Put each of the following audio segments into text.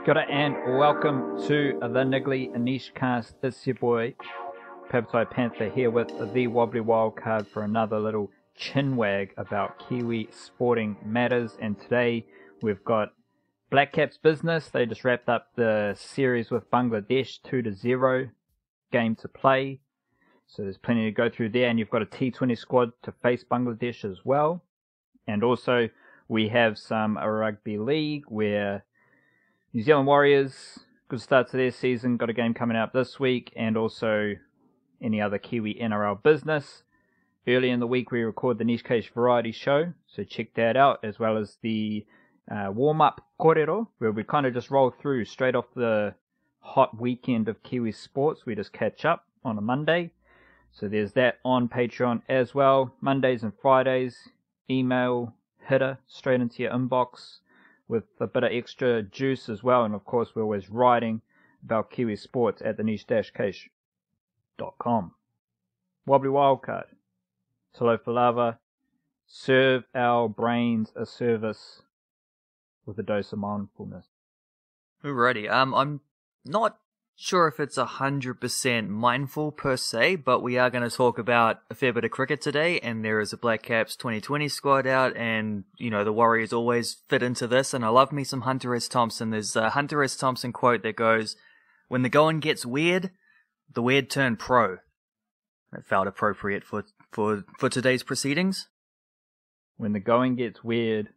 Kia ora and welcome to the Niggly Niche Cast. It's your boy, Peptide Panther, here with the Wobbly Wildcard for another little chinwag about Kiwi sporting matters. And today we've got Black Caps business. They just wrapped up the series with Bangladesh, 2-0 game to play. So there's plenty to go through there. And you've got a T20 squad to face Bangladesh as well. And also we have some rugby league where New Zealand Warriors, good start to their season, got a game coming up this week, and also any other Kiwi NRL business. Early in the week we record the Niche Case Variety Show, so check that out, as well as the warm-up Korero, where we kind of just roll through straight off the hot weekend of Kiwi sports. We just catch up on a Monday. So there's that on Patreon as well. Mondays and Fridays, email hitter straight into your inbox, with a bit of extra juice as well. And of course, we're always writing about Kiwi sports at the niche-case.com. Wobbly Wildcard. Talo Falava. Serve our brains a service with a dose of mindfulness. Alrighty, I'm not sure if it's 100% mindful per se, but we are going to talk about a fair bit of cricket today, and there is a Black Caps 2020 squad out, and, you know, the Warriors always fit into this, and I love me some Hunter S. Thompson. There's a Hunter S. Thompson quote that goes, "When the going gets weird, the weird turn pro." That felt appropriate for today's proceedings. When the going gets weird,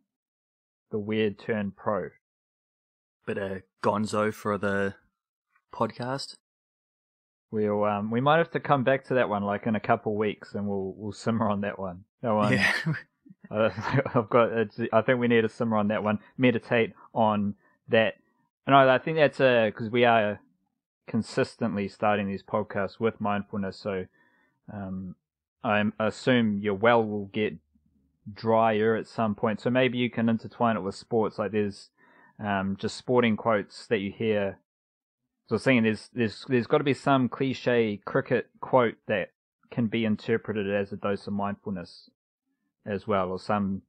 the weird turn pro. Bit of gonzo for the podcast. We might have to come back to that one like in a couple weeks, and we'll simmer on that one. That one. Yeah. I think we need to simmer on that one. Meditate on that. And I think that's because we are consistently starting these podcasts with mindfulness. So I assume your well will get drier at some point. So maybe you can intertwine it with sports. Like there's just sporting quotes that you hear. So I was saying there's got to be some cliche cricket quote that can be interpreted as a dose of mindfulness as well, or some,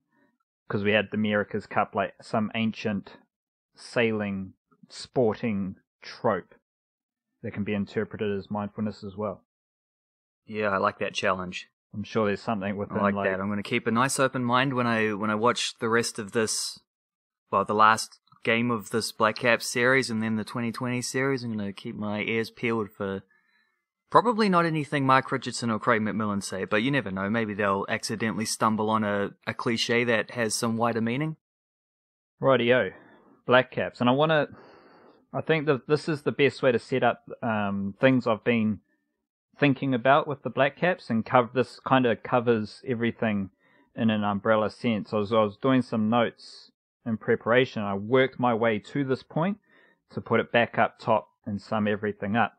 because we had the America's Cup, like some ancient sailing sporting trope that can be interpreted as mindfulness as well. Yeah, I like that challenge. I'm sure there's something within I like that. I'm going to keep a nice open mind when I watch the rest of this, well, the last game of this Black Caps series and then the 2020 series. I'm going to keep my ears peeled for probably not anything Mark Richardson or Craig McMillan say, but you never know. Maybe they'll accidentally stumble on a cliche that has some wider meaning. Rightio. Black Caps. And I think that this is the best way to set up things I've been thinking about with the Black Caps, and this kind of covers everything in an umbrella sense. I was doing some notes in preparation. I worked my way to this point to put it back up top and sum everything up.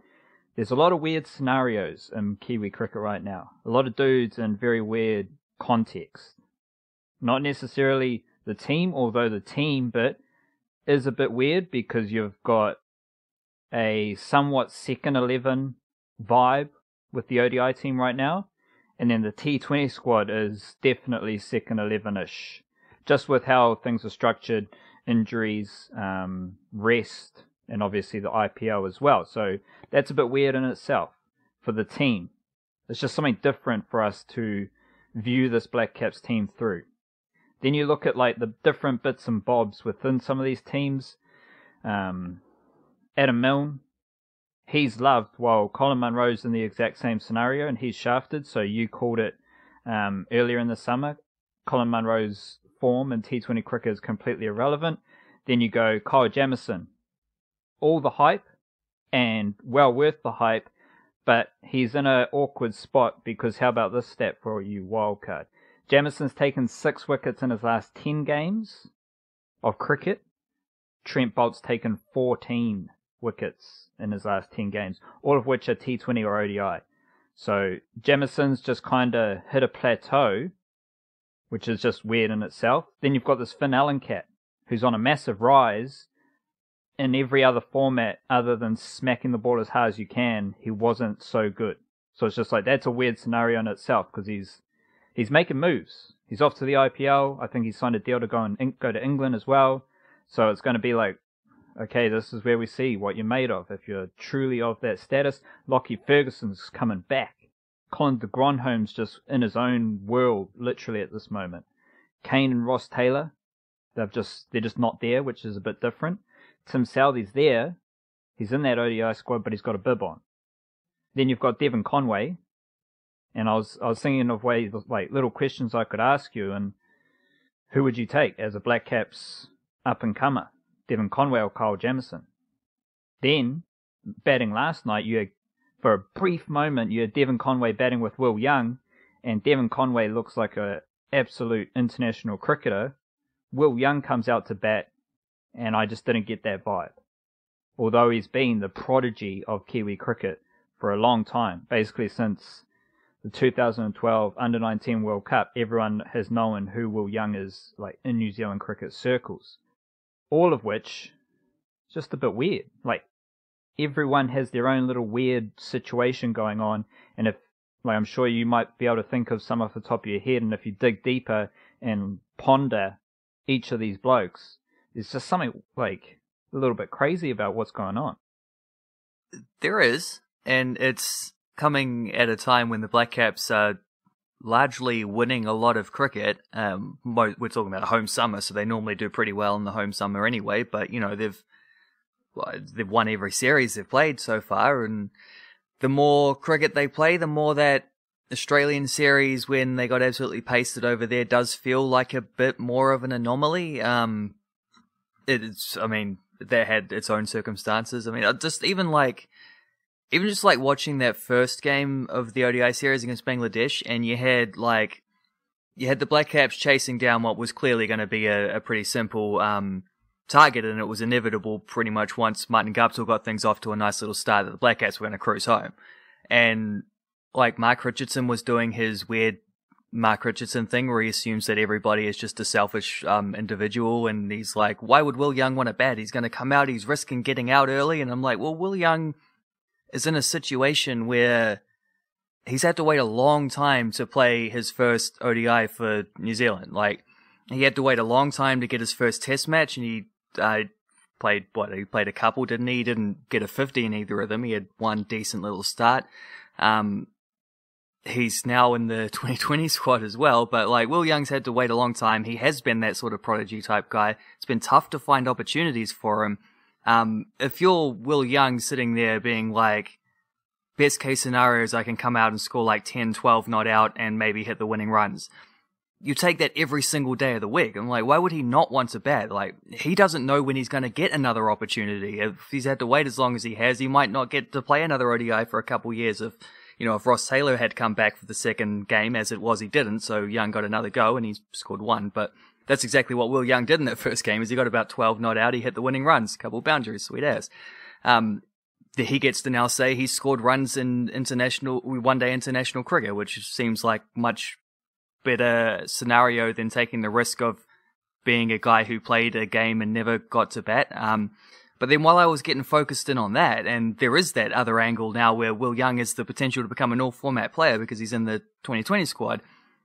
There's a lot of weird scenarios in Kiwi cricket right now. A lot of dudes in very weird context. Not necessarily the team, although the team bit is a bit weird because you've got a somewhat second 11 vibe with the ODI team right now. And then the T20 squad is definitely second 11-ish. Just with how things are structured, injuries, rest, and obviously the IPL as well. So that's a bit weird in itself for the team. It's just something different for us to view this Black Caps team through. Then you look at like the different bits and bobs within some of these teams. Adam Milne, he's loved, while Colin Munro's in the exact same scenario and he's shafted. So you called it earlier in the summer. Colin Munro's form in T20 cricket is completely irrelevant. Then you go Kyle Jamieson, all the hype and well worth the hype, but he's in an awkward spot because how about this stat for you wildcard? Jamieson's taken 6 wickets in his last 10 games of cricket. Trent Boult's taken 14 wickets in his last 10 games, all of which are T20 or ODI. So Jamieson's just kind of hit a plateau, which is just weird in itself. Then you've got this Finn Allen cat, who's on a massive rise. In every other format other than smacking the ball as hard as you can, he wasn't so good. So it's just like, that's a weird scenario in itself, because he's making moves. He's off to the IPL. I think he's signed a deal to go to England as well. So it's going to be like okay, this is where we see what you're made of. If you're truly of that status, Lockie Ferguson's coming back. Colin de Grandhomme's just in his own world, literally at this moment. Kane and Ross Taylor, they're just not there, which is a bit different. Tim Southee's there. He's in that ODI squad, but he's got a bib on. Then you've got Devon Conway, and I was thinking of ways, like little questions I could ask you, and who would you take as a Black Caps up and comer, Devon Conway or Kyle Jamieson? Then batting last night, for a brief moment you had Devon Conway batting with Will Young, and Devon Conway looks like a absolute international cricketer. Will Young comes out to bat, and I just didn't get that vibe. Although he's been the prodigy of Kiwi cricket for a long time, basically since the 2012 Under-19 World Cup, everyone has known who Will Young is, like, in New Zealand cricket circles. All of which is just a bit weird. Like, everyone has their own little weird situation going on, and if, like, I'm sure you might be able to think of some off the top of your head, and if you dig deeper and ponder each of these blokes, there's just something, like, a little bit crazy about what's going on. There is, and it's coming at a time when the Black Caps are largely winning a lot of cricket. We're talking about a home summer, so they normally do pretty well in the home summer anyway, but, you know, they've won every series they've played so far, and the more cricket they play, the more that Australian series, when they got absolutely pasted over there, does feel like a bit more of an anomaly. They had its own circumstances. I mean, just watching that first game of the ODI series against Bangladesh, and you had the Black Caps chasing down what was clearly going to be a pretty simple target, and it was inevitable pretty much once Martin Guptill got things off to a nice little start that the Black Caps were going to cruise home. And like Mark Richardson was doing his weird Mark Richardson thing where he assumes that everybody is just a selfish individual, and he's like, why would Will Young want to bat? He's going to come out, he's risking getting out early. And I'm like, well, Will Young is in a situation where he's had to wait a long time to play his first ODI for New Zealand. Like, he had to wait a long time to get his first test match, and he played a couple, didn't he? He didn't get a 50 in either of them. He had one decent little start. He's now in the 2020 squad as well, but like, Will Young's had to wait a long time. He has been that sort of prodigy type guy. It's been tough to find opportunities for him. If you're Will Young sitting there being like, best case scenario is I can come out and score like 10, 12 not out and maybe hit the winning runs, you take that every single day of the week. I'm like, why would he not want to bat? Like, he doesn't know when he's going to get another opportunity. If he's had to wait as long as he has, he might not get to play another ODI for a couple years. If Ross Taylor had come back for the second game, as it was, he didn't, so Young got another go and he scored one. But that's exactly what Will Young did in that first game, is he got about 12 not out, he hit the winning runs, a couple of boundaries, sweet ass. He gets to now say he scored runs in one-day international cricket, which seems like much better scenario than taking the risk of being a guy who played a game and never got to bat. But then while I was getting focused in on that, and there is that other angle now where Will Young has the potential to become an all-format player because he's in the 2020 squad,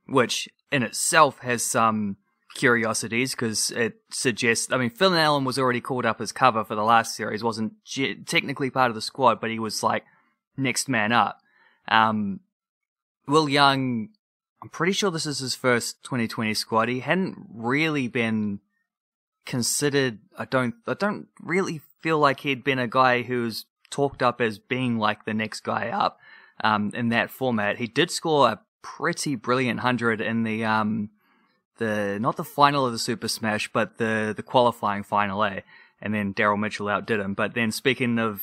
which in itself has some curiosities because it suggests, Phil Allen was already called up as cover for the last series, wasn't technically part of the squad, but he was like next man up. Will Young, I'm pretty sure this is his first 2020 squad. He hadn't really been considered. I don't really feel like he'd been a guy who's talked up as being like the next guy up in that format. He did score a pretty brilliant 100 in the not the final of the Super Smash, but the qualifying final A. And then Daryl Mitchell outdid him. But then speaking of,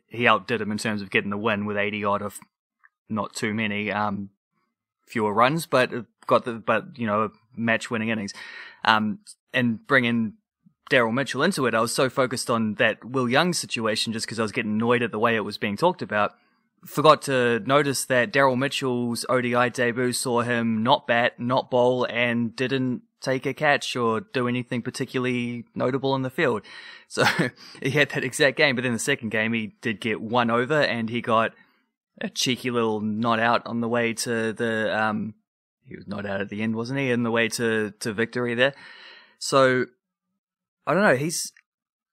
he outdid him in terms of getting the win with 80 odd of not too many fewer runs, but match winning innings. And bringing Daryl Mitchell into it, I was so focused on that Will Young situation just because I was getting annoyed at the way it was being talked about. Forgot to notice that Daryl Mitchell's ODI debut saw him not bat, not bowl, and didn't take a catch or do anything particularly notable in the field. So he had that exact game, but in the second game he did get one over and he got a cheeky little not out on the way to the, he was not out at the end, wasn't he? In the way to victory there. So, I don't know,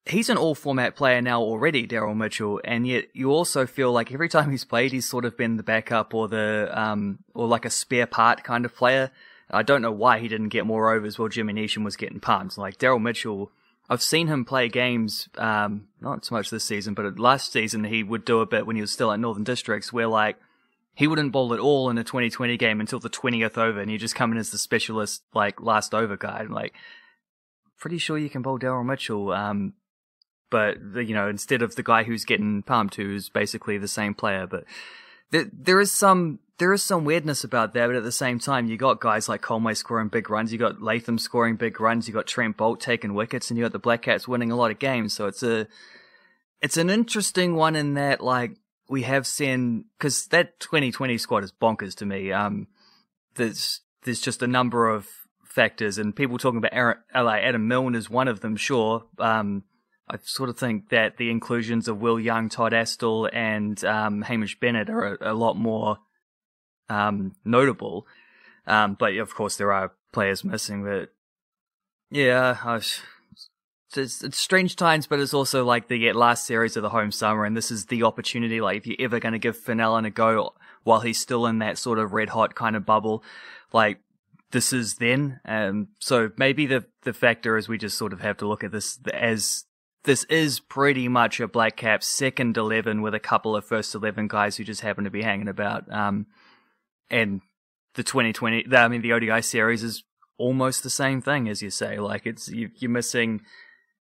he's an all-format player now already, Daryl Mitchell, and yet you also feel like every time he's played, he's sort of been the backup or or like a spare part kind of player. I don't know why he didn't get more overs while Jimmy Neesham was getting pumped. Like Daryl Mitchell, I've seen him play games, not so much this season, but last season he would do a bit when he was still at Northern Districts, where like he wouldn't bowl at all in a 2020 game until the 20th over, and you just come in as the specialist, like last over guy. I'm like, pretty sure you can bowl Daryl Mitchell. But, instead of the guy who's getting pumped, who's basically the same player. But there is some weirdness about that, but at the same time, you got guys like Conway scoring big runs, you got Latham scoring big runs, you got Trent Bolt taking wickets, and you got the Black Caps winning a lot of games. So it's an interesting one in that, like, we have seen, because that 2020 squad is bonkers to me. There's just a number of factors, and people talking about Adam Milne is one of them, sure. I sort of think that the inclusions of Will Young, Todd Astle, and Hamish Bennett are a lot more notable. But of course, there are players missing. But yeah, it's strange times, but it's also like the last series of the home summer, and this is the opportunity. Like, if you're ever going to give Finn Allen a go while he's still in that sort of red hot kind of bubble, like, this is then. So maybe the factor is we just sort of have to look at this as this is pretty much a Black Caps second 11 with a couple of first 11 guys who just happen to be hanging about. And the 2020, the ODI series is almost the same thing, as you say. Like, you're missing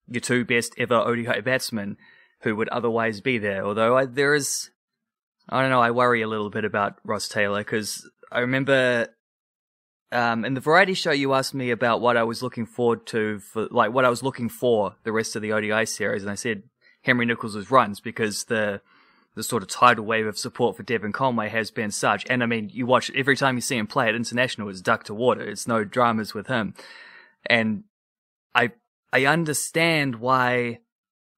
your two best ever ODI batsmen who would otherwise be there. Although I don't know, I worry a little bit about Ross Taylor, because I remember in the variety show, you asked me about what I was looking forward to what I was looking for the rest of the ODI series, and I said Henry Nicholls' runs, because the sort of tidal wave of support for Devon Conway has been such. And I mean, you watch every time you see him play at international, it's duck to water. It's no dramas with him. And I understand why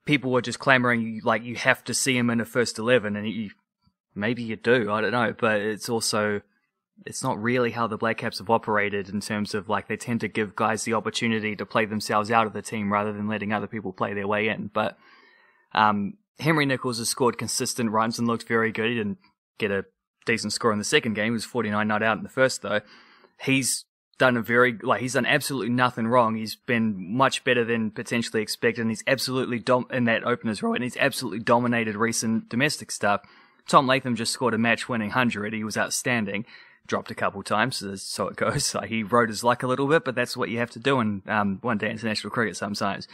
people were just clamoring, like, you have to see him in a first 11, and maybe you do, I don't know, but it's also, it's not really how the Black Caps have operated in terms of, like, they tend to give guys the opportunity to play themselves out of the team rather than letting other people play their way in. But Henry Nicholls has scored consistent runs and looked very good. He didn't get a decent score in the second game. He was 49 not out in the first, though. He's done he's done absolutely nothing wrong. He's been much better than potentially expected, and he's absolutely in that opener's role, and he's absolutely dominated recent domestic stuff. Tom Latham just scored a match-winning 100. He was outstanding. Dropped a couple times, so it goes. Like, he rode his luck a little bit, but that's what you have to do in one-day international cricket sometimes.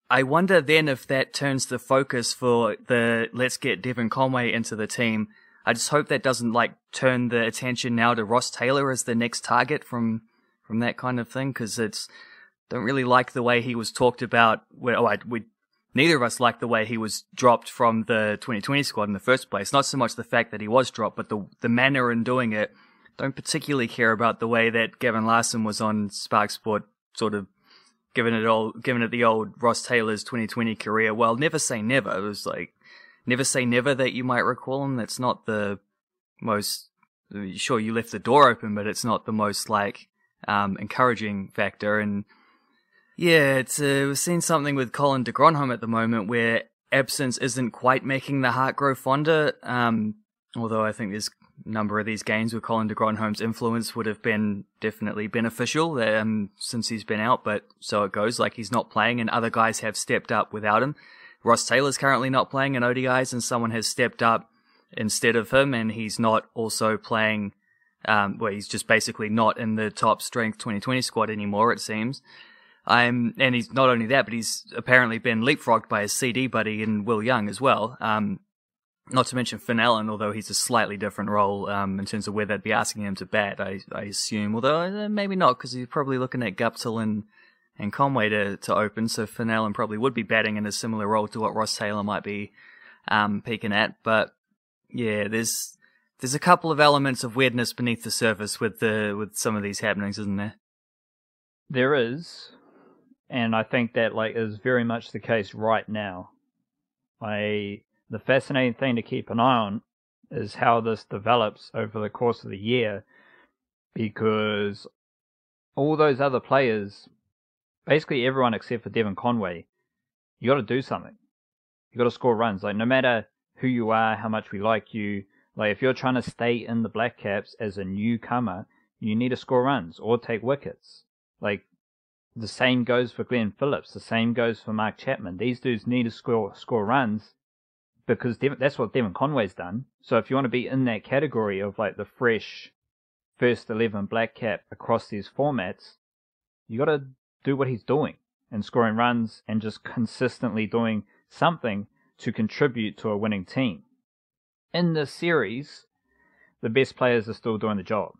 I wonder then if that turns the focus for let's get Devon Conway into the team. I just hope that doesn't, like, turn the attention now to Ross Taylor as the next target from that kind of thing, because don't really like the way he was talked about. Neither of us liked the way he was dropped from the 2020 squad in the first place. Not so much the fact that he was dropped, but the manner in doing it. Don't particularly care about the way that Gavin Larson was on Spark Sport, sort of giving it the old Ross Taylor's 2020 career. Well, never say never. It was like, never say never that you might recall him. That's not the most, sure, you left the door open, but it's not the most, like, encouraging factor. And yeah, we're seeing something with Colin de Gronholm at the moment where absence isn't quite making the heart grow fonder. Although I think there's a number of these games where Colin de Gronholm's influence would have been definitely beneficial since he's been out, but so it goes. Like, he's not playing, and other guys have stepped up without him. Ross Taylor's currently not playing in ODIs, and someone has stepped up instead of him, and he's not also playing. He's just basically not in the top strength 2020 squad anymore, it seems. And he's not only that, but he's apparently been leapfrogged by his CD buddy in Will Young as well. Not to mention Finn Allen, although he's a slightly different role in terms of where they'd be asking him to bat, I assume. Although maybe not, because he's probably looking at Guptill and Conway to open, so Finn Allen probably would be batting in a similar role to what Ross Taylor might be peaking at. But yeah, there's a couple of elements of weirdness beneath the surface with some of these happenings, isn't there? There is. And I think that, like, is very much the case right now. The fascinating thing to keep an eye on is how this develops over the course of the year, because all those other players, basically everyone except for Devon Conway, you got to do something. You got to score runs. Like, no matter who you are, how much we like you, like, if you're trying to stay in the Black Caps as a newcomer, you need to score runs or take wickets. Like, the same goes for Glenn Phillips. The same goes for Mark Chapman. These dudes need to score runs because that's what Devon Conway's done. So if you want to be in that category of like the fresh first 11 Black Cap across these formats, you got to do what he's doing and scoring runs and just consistently doing something to contribute to a winning team. In this series, the best players are still doing the job.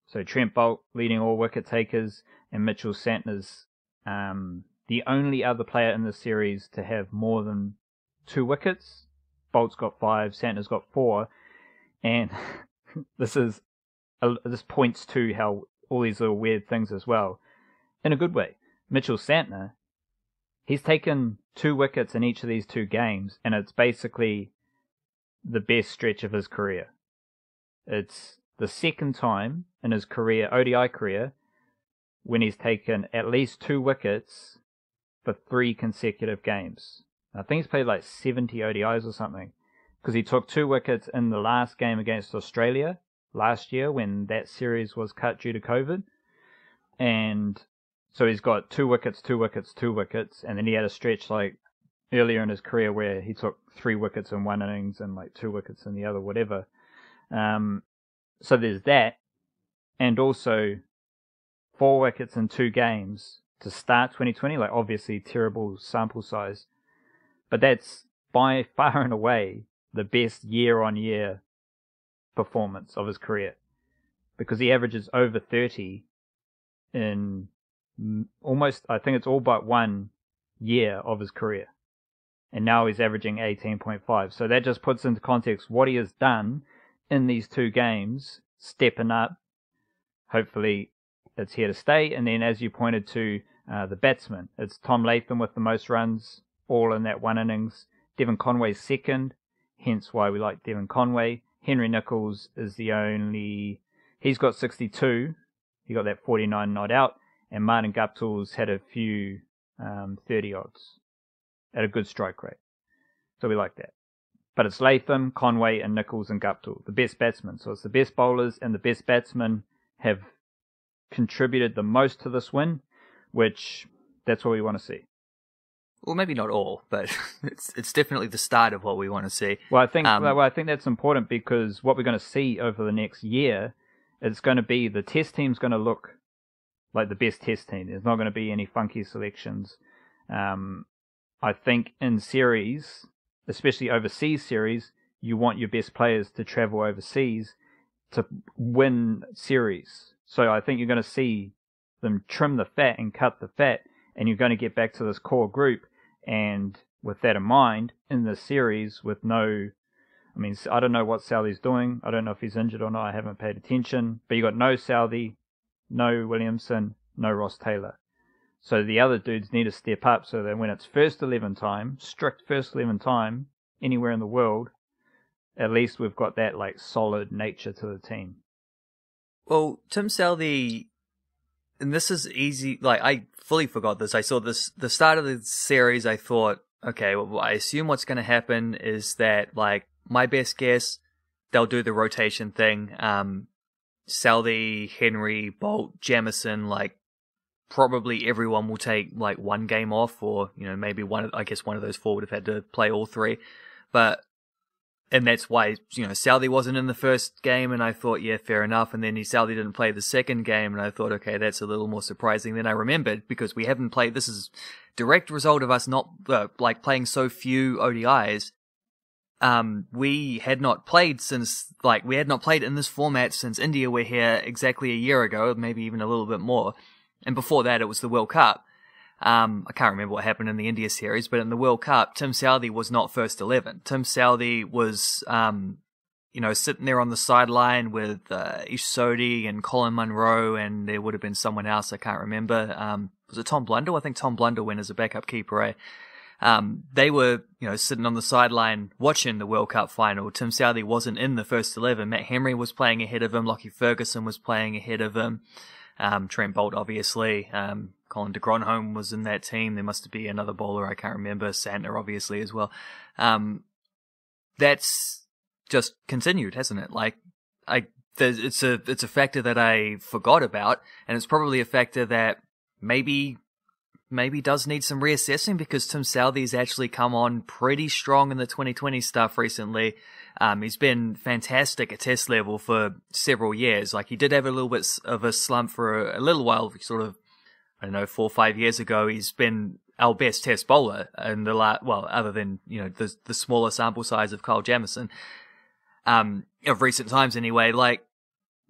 So Trent Boult leading all wicket takers, and Mitchell Santner's the only other player in the series to have more than 2 wickets. Boult's got 5, Santner's got 4, and this points to how all these little weird things as well, in a good way. Mitchell Santner, he's taken 2 wickets in each of these 2 games, and it's basically the best stretch of his career. It's the second time in his career, ODI career, when he's taken at least 2 wickets for 3 consecutive games. I think he's played like 70 ODIs or something, because he took 2 wickets in the last game against Australia last year when that series was cut due to COVID. And so he's got 2 wickets, 2 wickets, 2 wickets, and then he had a stretch like earlier in his career where he took 3 wickets in one innings and like 2 wickets in the other, whatever. So there's that, and also 4 wickets in 2 games to start 2020. Like, obviously terrible sample size, but that's by far and away the best year-on-year performance of his career, because he averages over 30 in almost, I think it's all but 1 year of his career, and now he's averaging 18.5. So that just puts into context what he has done in these 2 games, stepping up. Hopefully it's here to stay. And then, as you pointed to, the batsmen, it's Tom Latham with the most runs, all in that 1 innings. Devon Conway's second, hence why we like Devon Conway. Henry Nicholls is the only, he's got 62, he got that 49 not out, and Martin Guptill's had a few 30 odds at a good strike rate, so we like that. But it's Latham, Conway, and Nicholls and Guptill, the best batsmen. So it's the best bowlers and the best batsmen have contributed the most to this win, which that's what we want to see. Well, maybe not all, but it's definitely the start of what we want to see. Well, I think that's important, because what we're going to see over the next year, it's going to be the test team's going to look like the best test team. There's not going to be any funky selections. I think in series, especially overseas series, you want your best players to travel overseas to win series. So I think you're going to see them trim the fat and cut the fat, and you're going to get back to this core group. And with that in mind, in the series with no, I mean, I don't know what Southey's doing. I don't know if he's injured or not. I haven't paid attention. But you got no Southey, no Williamson, no Ross Taylor. So the other dudes need to step up so that when it's first 11 time, strict first 11 time, anywhere in the world, at least we've got that like solid nature to the team. Well, Tim Southey, and this is easy, like I fully forgot this. I saw this, the start of the series, I thought, okay, well, I assume what's going to happen is that, like, my best guess, they'll do the rotation thing. Southey, Henry, Boult, Jamieson, like, probably everyone will take like 1 game off, or, you know, maybe one of those 4 would have had to play all 3. And that's why, you know, Southey wasn't in the first game, and I thought, yeah, fair enough. And then Southey didn't play the second game, and I thought, okay, that's a little more surprising. Then I remembered, because we haven't played, this is direct result of us not, like, playing so few ODIs. We had not played in this format since India were here exactly a year ago, maybe even a little bit more. And before that, it was the World Cup. I can't remember what happened in the India series, but in the World Cup, Tim Southey was not first 11. Tim Southey was, sitting there on the sideline with Ish Sodhi and Colin Munro, and there would have been someone else, I can't remember. Was it Tom Blundell? I think Tom Blundell went as a backup keeper. They were, sitting on the sideline watching the World Cup final. Tim Southey wasn't in the first 11. Matt Henry was playing ahead of him. Lockie Ferguson was playing ahead of him. Trent Bolt, obviously. Colin de Gronholm was in that team. There must be another bowler I can't remember. Santner, obviously, as well. That's just continued, hasn't it? Like, it's a factor that I forgot about, and it's probably a factor that maybe does need some reassessing, because Tim Southee's actually come on pretty strong in the 2020 stuff recently. He's been fantastic at test level for several years. Like, he did have a little bit of a slump for a little while, sort of, I don't know, 4 or 5 years ago. He's been our best test bowler in other than, the smaller sample size of Kyle Jamieson, of recent times anyway. Like,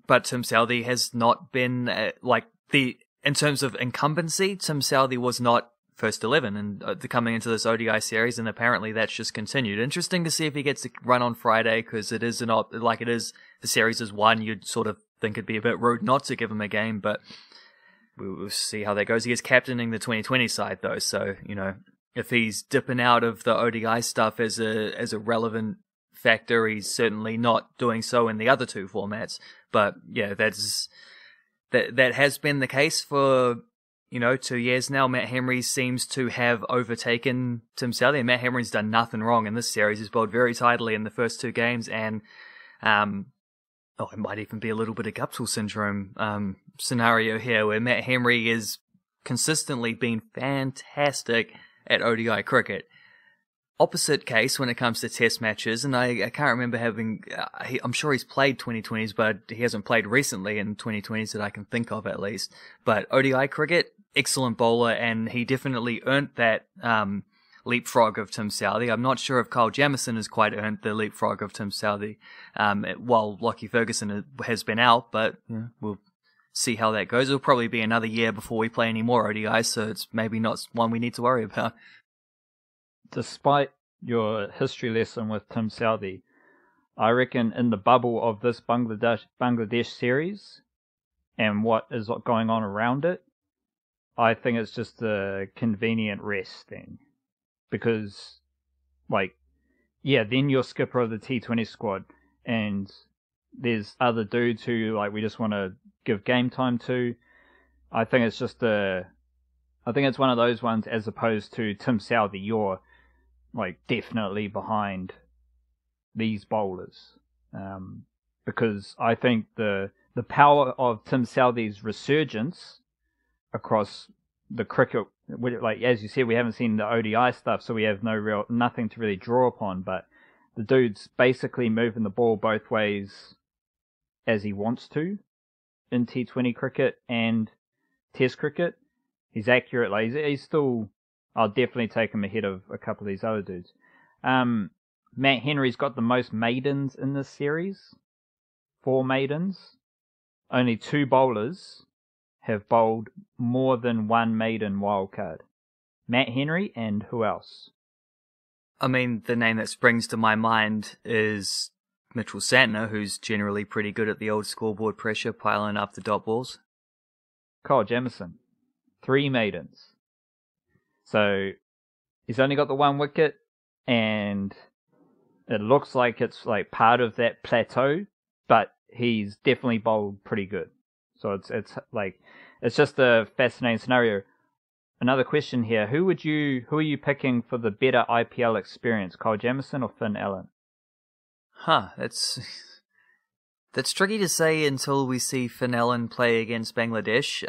but Tim Southee has not been, in terms of incumbency, Tim Southee was not first 11 and coming into this ODI series, and apparently that's just continued. Interesting to see if he gets to run on Friday, because it is the series is won. You'd sort of think it'd be a bit rude not to give him a game, but we'll see how that goes. He is captaining the 2020 side though, so if he's dipping out of the ODI stuff as a relevant factor, he's certainly not doing so in the other two formats. But yeah, that has been the case for 2 years now. Matt Henry seems to have overtaken Tim Southee, and Matt Henry's done nothing wrong in this series. He's bowled very tidily in the first 2 games, and it might even be a little bit of Guptill syndrome scenario here, where Matt Henry is consistently been fantastic at ODI cricket. Opposite case when it comes to test matches, and I can't remember having, I'm sure he's played 2020s, but he hasn't played recently in 2020s that I can think of at least. But ODI cricket, excellent bowler, and he definitely earned that leapfrog of Tim Southee. I'm not sure if Kyle Jamieson has quite earned the leapfrog of Tim Southee, while Lockie Ferguson has been out, but we'll see how that goes. It'll probably be another year before we play any more ODIs, so it's maybe not one we need to worry about. Despite your history lesson with Tim Southee, I reckon in the bubble of this Bangladesh series and what is going on around it, I think it's just a convenient rest thing. Because, then you're skipper of the T20 squad, and there's other dudes who, we just want to give game time to. I think it's one of those ones, as opposed to Tim Southee, you're definitely behind these bowlers, because I think the power of Tim Southee's resurgence across the cricket, as you said, we haven't seen the ODI stuff, so we have nothing to really draw upon. But the dude's basically moving the ball both ways as he wants to in T20 cricket and Test cricket. He's accurate. He's still. I'll definitely take him ahead of a couple of these other dudes. Matt Henry's got the most maidens in this series. 4 maidens. Only 2 bowlers have bowled more than 1 maiden wildcard. Matt Henry and who else? I mean, the name that springs to my mind is Mitchell Santner, who's generally pretty good at the old scoreboard pressure, piling up the dot balls. Kyle Jamieson. 3 maidens. So he's only got the 1 wicket, and it looks like it's part of that plateau, but he's definitely bowled pretty good. So it's just a fascinating scenario. Another question here: who are you picking for the better IPL experience, Kyle Jamieson or Finn Allen? That's tricky to say until we see Finn Allen play against Bangladesh.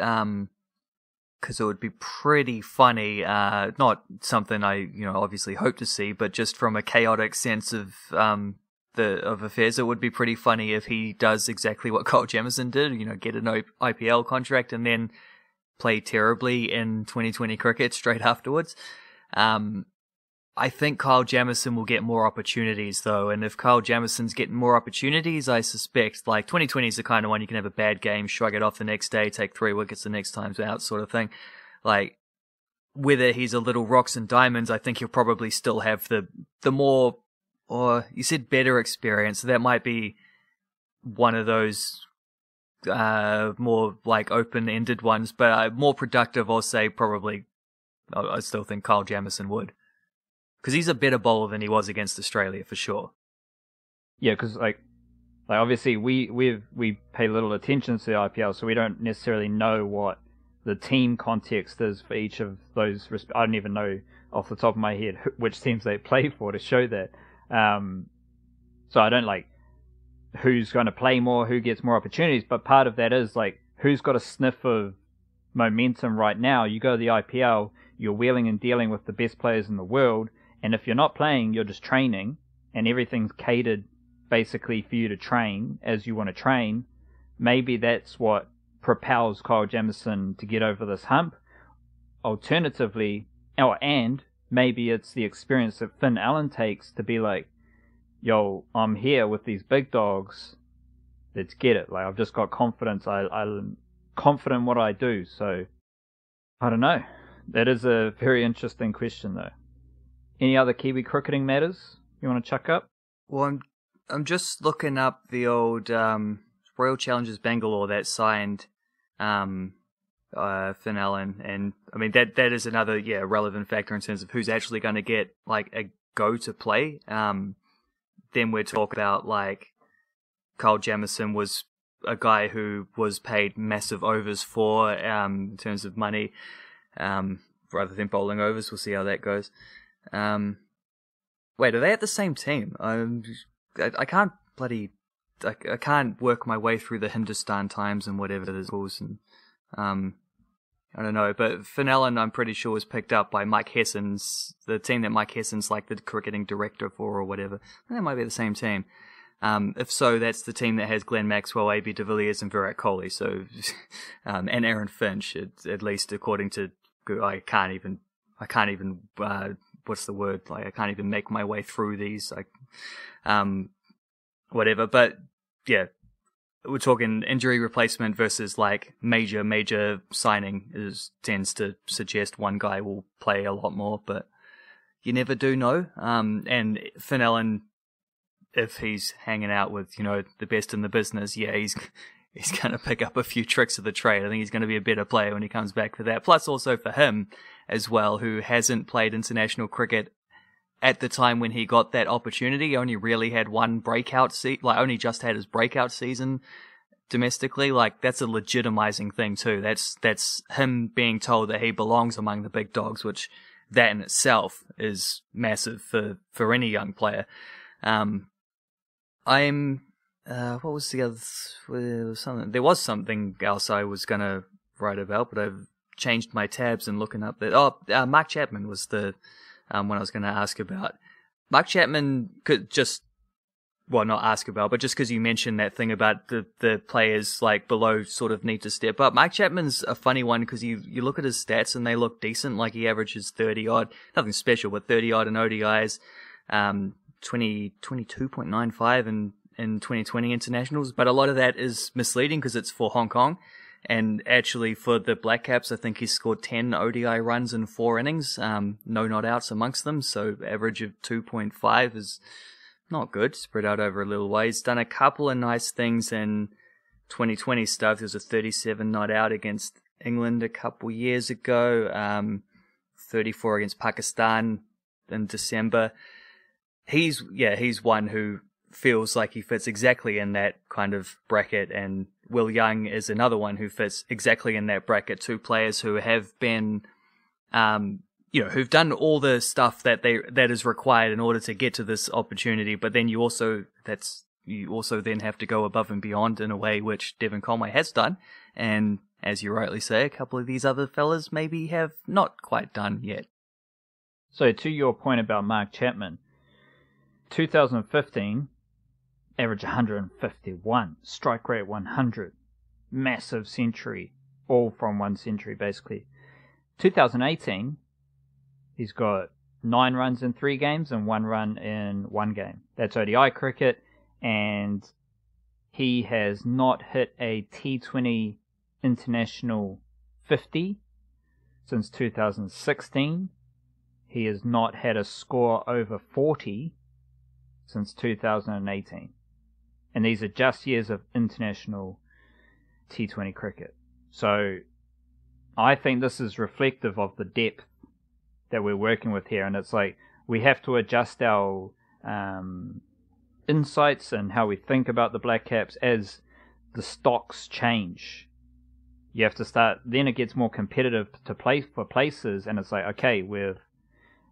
Because it would be pretty funny, not something I, obviously hope to see, but just from a chaotic sense of affairs, it would be pretty funny if he does exactly what Kyle Jamieson did, get an IPL contract and then play terribly in 2020 cricket straight afterwards. I think Kyle Jamieson will get more opportunities though, and if Kyle Jamieson's getting more opportunities, I suspect 2020 is the kind of one you can have a bad game, shrug it off the next day, take 3 wickets the next time's out, sort of thing. Whether he's a little rocks and diamonds, I think he'll probably still have the more, or you said better experience, so that might be one of those more open-ended ones, but more productive, I'll say probably, I still think Kyle Jamieson would. Because he's a better bowler than he was against Australia, for sure. Yeah, because Like obviously we pay little attention to the IPL, so we don't necessarily know what the team context is for each of those. I don't even know off the top of my head which teams they play for to show that. So I don't like who's going to play more, who gets more opportunities, but part of that is like who's got a sniff of momentum right now. You go to the IPL, you're wheeling and dealing with the best players in the world, and if you're not playing, you're just training, and everything's catered basically for you to train as you want to train. Maybe that's what propels Kyle Jamieson to get over this hump. Alternatively, and maybe it's the experience that Finn Allen takes to be like, yo, I'm here with these big dogs. Let's get it. Like I've just got confidence. I'm confident in what I do. So I don't know. That is a very interesting question, though. Any other Kiwi cricketing matters you want to chuck up? Well, I'm just looking up the old Royal Challengers Bangalore that signed Finn Allen, and I mean that is another relevant factor in terms of who's actually going to get like a go to play. Then we're talking about like Kyle Jamieson was a guy who was paid massive overs for in terms of money, rather than bowling overs. We'll see how that goes. Wait, are they at the same team? I can't I can't work my way through the Hindustan Times and whatever it is. And I don't know, but Finn Allen, I'm pretty sure, was picked up by Mike Hesson's, the team that Mike Hesson's like the cricketing director for or whatever. That might be the same team. If so, that's the team that has Glenn Maxwell, AB de Villiers, and Virat Kohli. So, and Aaron Finch, at least according to, I can't even, what's the word? Like, I can't even make my way through these. Like, whatever. But yeah, we're talking injury replacement versus like major signing tends to suggest one guy will play a lot more, but you never do know. And Finn Allen, if he's hanging out with, the best in the business, he's going to pick up a few tricks of the trade. I think he's going to be a better player when he comes back for that. Plus also for him as well, who hasn't played international cricket at the time when he got that opportunity. He only really had one breakout only just had his breakout season domestically. Like, that's a legitimizing thing too. That's him being told that he belongs among the big dogs, which that in itself is massive for any young player. What was the other? There was something else I was gonna write about, but I've changed my tabs and looking up that. Mark Chapman was the one I was gonna ask about. Mark Chapman could just, not ask about, but just because you mentioned that thing about the players like below sort of need to step up. Mike Chapman's a funny one because you look at his stats and they look decent. Like he averages 30 odd, nothing special, but 30 odd in ODIs. 22.95 in 2020 internationals, but a lot of that is misleading because it's for Hong Kong, and actually for the Black Caps, I think he scored 10 ODI runs in 4 innings, no not outs amongst them, so average of 2.5 is not good, spread out over a little way. He's done a couple of nice things in 2020 stuff. There was a 37 not out against England a couple years ago, 34 against Pakistan in December. He's one who feels like he fits exactly in that kind of bracket, and Will Young is another one who fits exactly in that bracket. 2 players who have been, who've done all the stuff that is required in order to get to this opportunity. But then you also then have to go above and beyond in a way which Devon Conway has done, and as you rightly say, a couple of these other fellas maybe have not quite done yet. So to your point about Mark Chapman, 2015, average 151, strike rate 100, massive century, all from one century basically. 2018, he's got 9 runs in 3 games and 1 run in 1 game. That's ODI cricket, and he has not hit a T20 international 50 since 2016. He has not had a score over 40 since 2018. And these are just years of international T20 cricket. So I think this is reflective of the depth that we're working with here. And it's like we have to adjust our insights and how we think about the Black Caps as the stocks change. You have to start, then it gets more competitive to play for places, and it's like, okay, with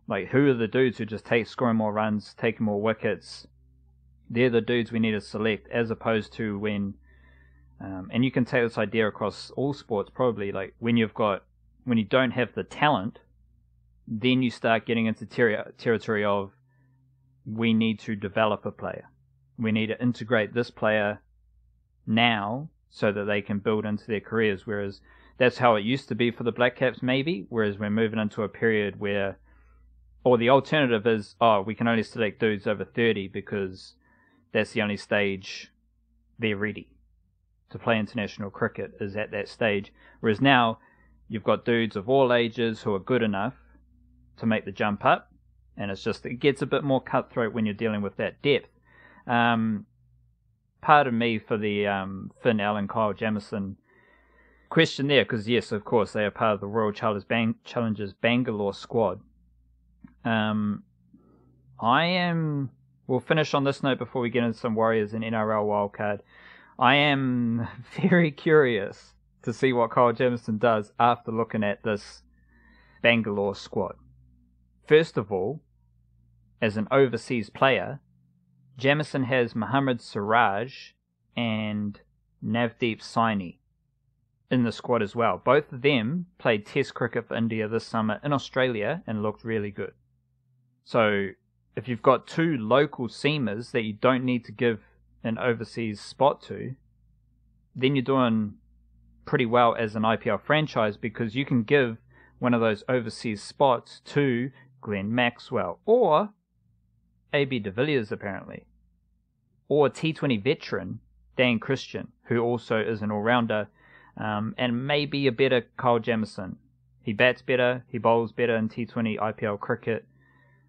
like, who are the dudes who just scoring more runs, taking more wickets? They're the dudes we need to select, as opposed to when, and you can take this idea across all sports probably, like when you don't have the talent, then you start getting into territory of, we need to develop a player. We need to integrate this player now so that they can build into their careers, whereas that's how it used to be for the Black Caps maybe, whereas we're moving into a period where, or the alternative is, we can only select dudes over 30 because that's the only stage they're ready to play international cricket, is at that stage. Whereas now, you've got dudes of all ages who are good enough to make the jump up, and it gets a bit more cutthroat when you're dealing with that depth. Pardon me for the Finn Allen, Kyle Jamieson question there, because yes, of course, they are part of the Royal Challengers Bangalore squad. We'll finish on this note before we get into some Warriors and NRL wildcard. I am very curious to see what Kyle Jamieson does after looking at this Bangalore squad. First of all, as an overseas player, Jamieson has Mohammad Siraj and Navdeep Saini in the squad as well. Both of them played Test cricket for India this summer in Australia and looked really good. So if you've got two local seamers that you don't need to give an overseas spot to, then you're doing pretty well as an IPL franchise, because you can give one of those overseas spots to Glenn Maxwell or AB de Villiers apparently, or T20 veteran Dan Christian, who also is an all-rounder, and maybe a better Kyle Jamieson. He bats better, he bowls better in T20 IPL cricket,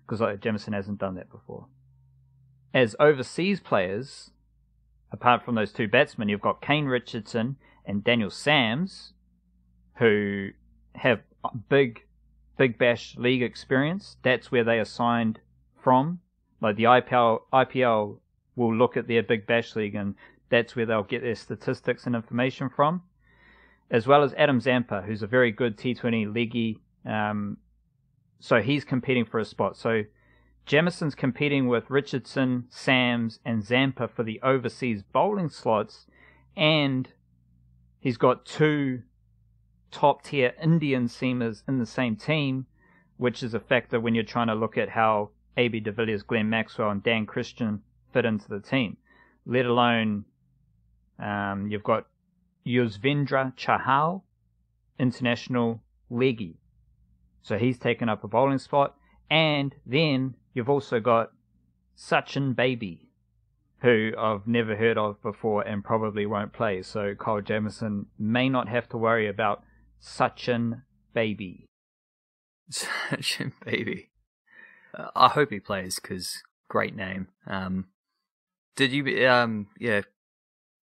because Jamieson hasn't done that before. As overseas players, apart from those two batsmen, you've got Kane Richardson and Daniel Sams, who have big bash league experience. That's where they are signed from. Like the IPL will look at their big bash league, and that's where they'll get their statistics and information from. As well as Adam Zampa, who's a very good T20 leaguey. So he's competing for a spot. So Jamison's competing with Richardson, Sams, and Zampa for the overseas bowling slots, and he's got two top-tier Indian seamers in the same team, which is a factor when you're trying to look at how AB de Villiers, Glenn Maxwell, and Dan Christian fit into the team. Let alone, you've got Yuzvendra Chahal, international leggy. So he's taken up a bowling spot. And then you've also got Sachin Baby, who I've never heard of before and probably won't play. So Kyle Jamieson may not have to worry about Sachin Baby. Sachin Baby. I hope he plays, because great name. Did you,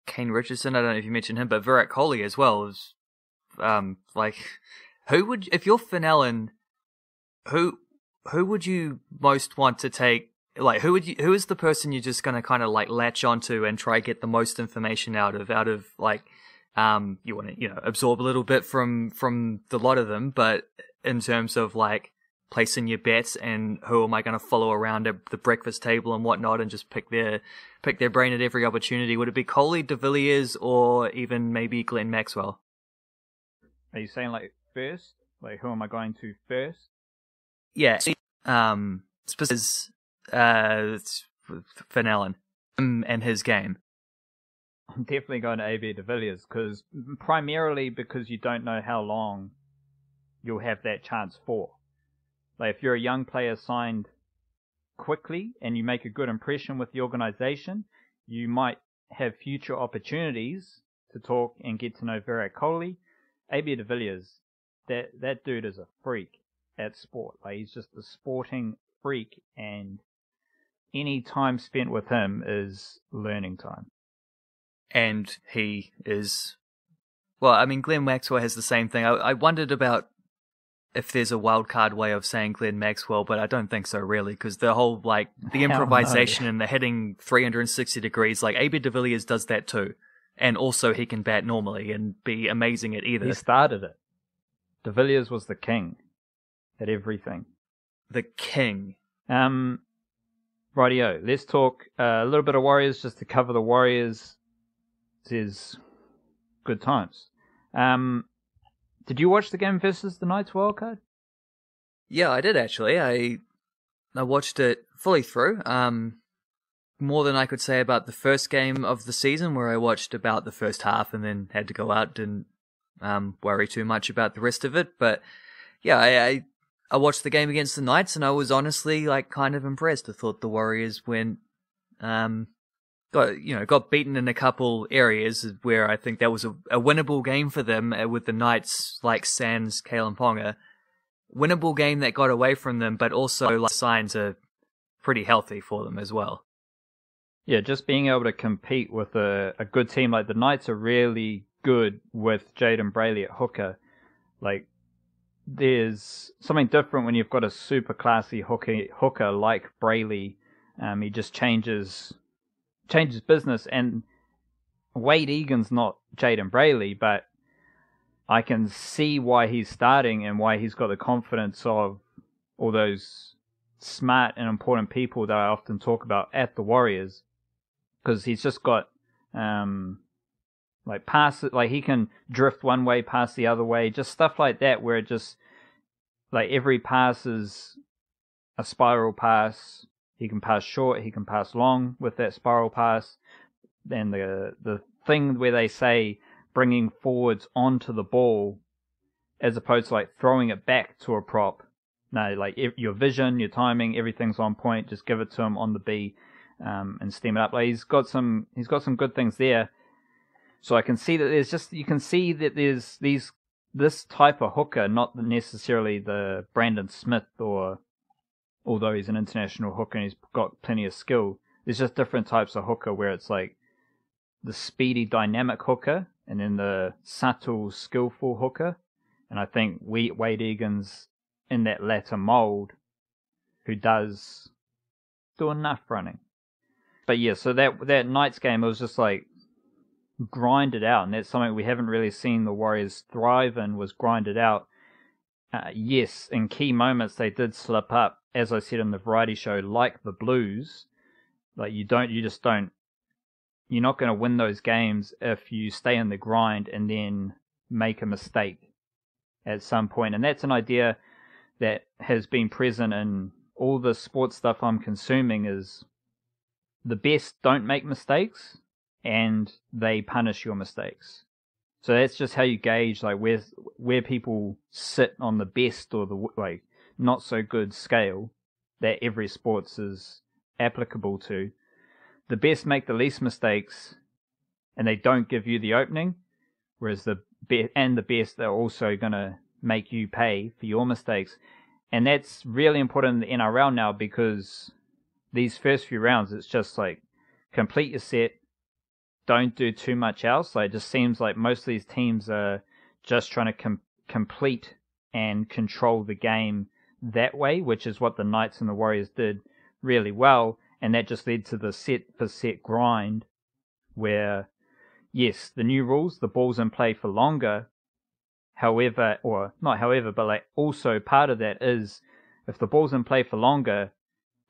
Kane Richardson, I don't know if you mentioned him, but Virat Kohli as well is, who would, if you're Finn Allen, who would you most want to take? Like, who is the person you're just gonna kind of like latch onto and try get the most information out of like, you want to absorb a little bit from the lot of them, but in terms of like placing your bets and who am I going to follow around at the breakfast table and whatnot and just pick their brain at every opportunity? Would it be Kohli, de Villiers, or even maybe Glenn Maxwell? Are you saying like first? Like, who am I going to first? Yeah, Finn Allen and his game. I'm definitely going to AB de Villiers, primarily because you don't know how long you'll have that chance for. Like, if you're a young player signed quickly and you make a good impression with the organization, you might have future opportunities to talk and get to know Virat Kohli. AB de Villiers, that dude is a freak at sport. Like, he's just a sporting freak, and any time spent with him is learning time. And he is, well, I mean, Glenn Maxwell has the same thing. I wondered about if there's a wild card way of saying Glenn Maxwell, but I don't think so really, because the whole the Hell improvisation no. and the hitting 360 degrees, AB de Villiers does that too, and also he can bat normally and be amazing at either. He started it. De Villiers was the king at everything. The king. Rightio. Let's talk a little bit of Warriors just to cover the Warriors. Is good times. Did you watch the game versus the Knights wildcard? Yeah, I did actually. I watched it fully through. More than I could say about the first game of the season, where I watched about the first half and then had to go out. Didn't worry too much about the rest of it. But yeah, I watched the game against the Knights, and I was honestly kind of impressed. I thought the Warriors got beaten in a couple areas where I think that was a winnable game for them with the Knights, like sans Kalen Ponga. Winnable game that got away from them, but also signs are pretty healthy for them as well. Yeah, just being able to compete with a good team like the Knights are really good with Jaden Brayley at hooker. There's something different when you've got a super classy hooker like Brayley. He just changes business, and Wade Egan's not Jaden Brayley, but I can see why he's starting and why he's got the confidence of all those smart and important people that I often talk about at the Warriors, because he's just got passes, he can drift one way, pass the other way, just stuff like that, where it just every pass is a spiral pass. He can pass short, he can pass long with that spiral pass. And the thing where they say bringing forwards onto the ball as opposed to throwing it back to a prop. No, your vision, your timing, everything's on point. Just give it to him on the B and steam it up. He's got some good things there. So I can see that you can see that there's this type of hooker, not necessarily the Brandon Smith, or although he's an international hooker and he's got plenty of skill. There's just different types of hooker where it's the speedy, dynamic hooker, and then the subtle, skillful hooker. And I think Wade Egan's in that latter mold, who does do enough running. But yeah, so that Knights game, it was just grind it out, and that's something we haven't really seen the Warriors thrive in, was grind it out. Yes, in key moments they did slip up, as I said in the variety show, like the Blues. You're not going to win those games if you stay in the grind and then make a mistake at some point. And that's an idea that has been present in all the sports stuff I'm consuming, is the best don't make mistakes and they punish your mistakes. So that's just how you gauge where people sit on the best or the not so good scale that every sports is applicable to. The best make the least mistakes, and they don't give you the opening, whereas the best are also going to make you pay for your mistakes. And that's really important in the NRL now, because these first few rounds, it's just complete your set, don't do too much else. It just seems like most of these teams are just trying to complete and control the game that way, which is what the Knights and the Warriors did really well. And that just led to the set-for-set grind where, yes, the new rules, the ball's in play for longer. However, or not however, but also part of that is if the ball's in play for longer,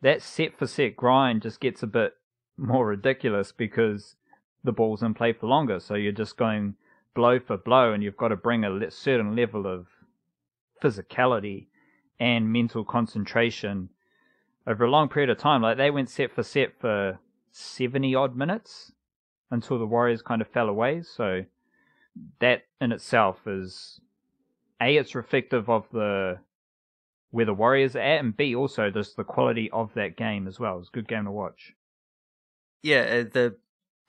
that set-for-set grind just gets a bit more ridiculous because the ball's in play for longer. So you're just going blow for blow, and you've got to bring a certain level of physicality and mental concentration over a long period of time. They went set for 70 odd minutes until the Warriors kind of fell away. So that in itself is it's reflective of where the Warriors are at, and B, also just the quality of that game as well. It's a good game to watch. Yeah, the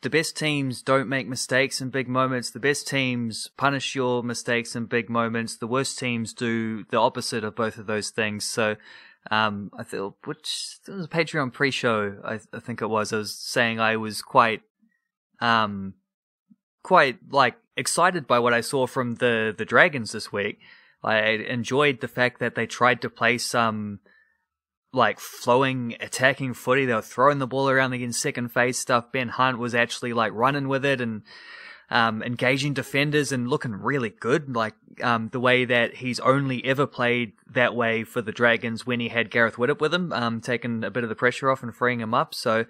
best teams don't make mistakes in big moments. The best teams punish your mistakes in big moments. The worst teams do the opposite of both of those things. So I feel, which it was a Patreon pre-show, I think it was. I was saying I was quite excited by what I saw from the Dragons this week. I enjoyed the fact that they tried to play some like flowing attacking footy. They were throwing the ball around against second phase stuff. Ben Hunt was actually like running with it and engaging defenders and looking really good. Like the way that he's only ever played that way for the Dragons when he had Gareth Widdop with him, taking a bit of the pressure off and freeing him up. So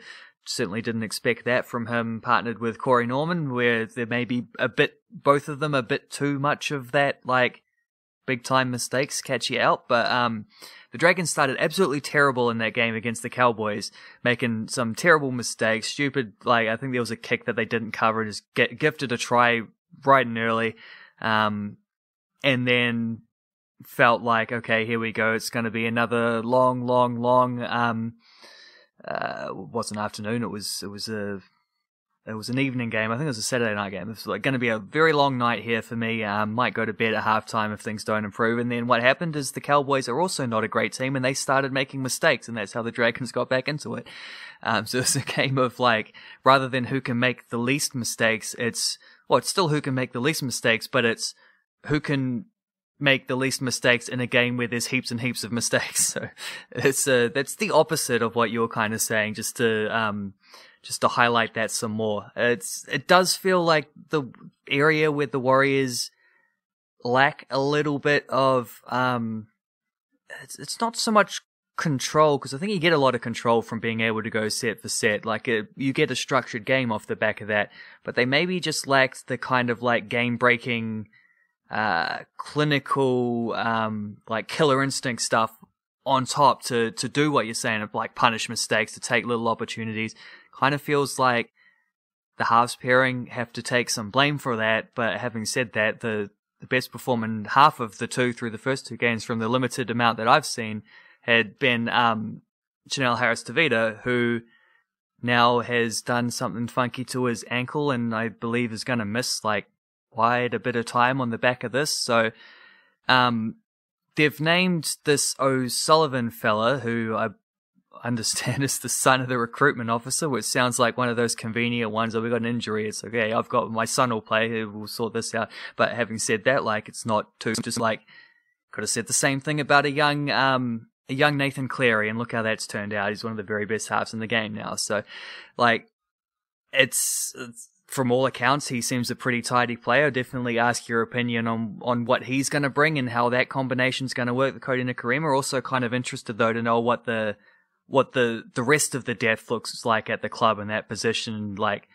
certainly didn't expect that from him partnered with Corey Norman, where there may be both of them a bit too much of that, like big time mistakes catch you out. But the Dragons started absolutely terrible in that game against the Cowboys, making some terrible mistakes, stupid, like I think there was a kick that they didn't cover, just gifted a try right and early, and then felt like, okay, here we go, it's going to be another long, it wasn't afternoon, it was an evening game. I think it was a Saturday night game. It was like going to be a very long night here for me. Might go to bed at halftime if things don't improve. And then what happened is the Cowboys are also not a great team, and they started making mistakes, and that's how the Dragons got back into it. So it's a game of like, rather than who can make the least mistakes, it's still who can make the least mistakes, but it's who can make the least mistakes in a game where there's heaps and heaps of mistakes. So it's that's the opposite of what you're kind of saying, just to highlight that some more. It does feel like the area where the Warriors lack a little bit of it's not so much control, because I think you get a lot of control from being able to go set for set. Like you get a structured game off the back of that, but they maybe just lacked the kind of like game breaking clinical like killer instinct stuff on top to do what you're saying, of like punish mistakes, to take little opportunities. Kind of feels like the halves pairing have to take some blame for that. But having said that, the best performing half of the two through the first two games, from the limited amount that I've seen, had been Chanel Harris-Tavita, who now has done something funky to his ankle and I believe is going to miss like quite a bit of time on the back of this. So they've named this O'Sullivan fella, who I understand is the son of the recruitment officer, which sounds like one of those convenient ones that we got an injury, it's okay, I've got my son will play, we'll sort this out. But having said that, like, it's not too, just like, could have said the same thing about a young Nathan Cleary, and look how that's turned out. He's one of the very best halves in the game now. So like, it's from all accounts, he seems a pretty tidy player. Definitely ask your opinion on what he's going to bring and how that combination's going to work with Kodi Nikorima. Also kind of interested though to know what the rest of the depth looks like at the club in that position, like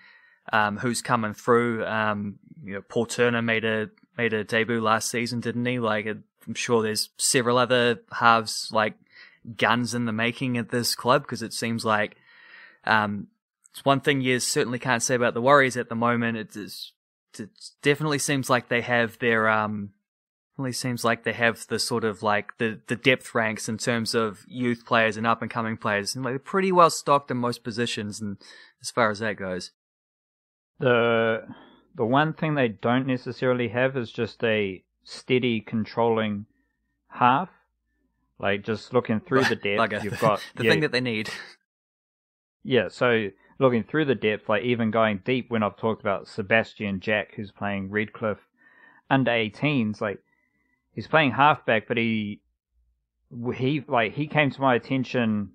who's coming through. Paul Turner made a debut last season, didn't he? Like, I'm sure there's several other halves, like guns in the making at this club, because it seems like it's one thing you certainly can't say about the Warriors at the moment. It definitely seems like they have their seems like they have the sort of like the depth ranks in terms of youth players and up and coming players, and like they're pretty well stocked in most positions, and as far as that goes. The one thing they don't necessarily have is just a steady controlling half. Like, just looking through the depth, you've got the thing that they need. Yeah, so looking through the depth, like even going deep, when I've talked about Sebastian Jack, who's playing Redcliffe under 18s, like, he's playing halfback, but he came to my attention.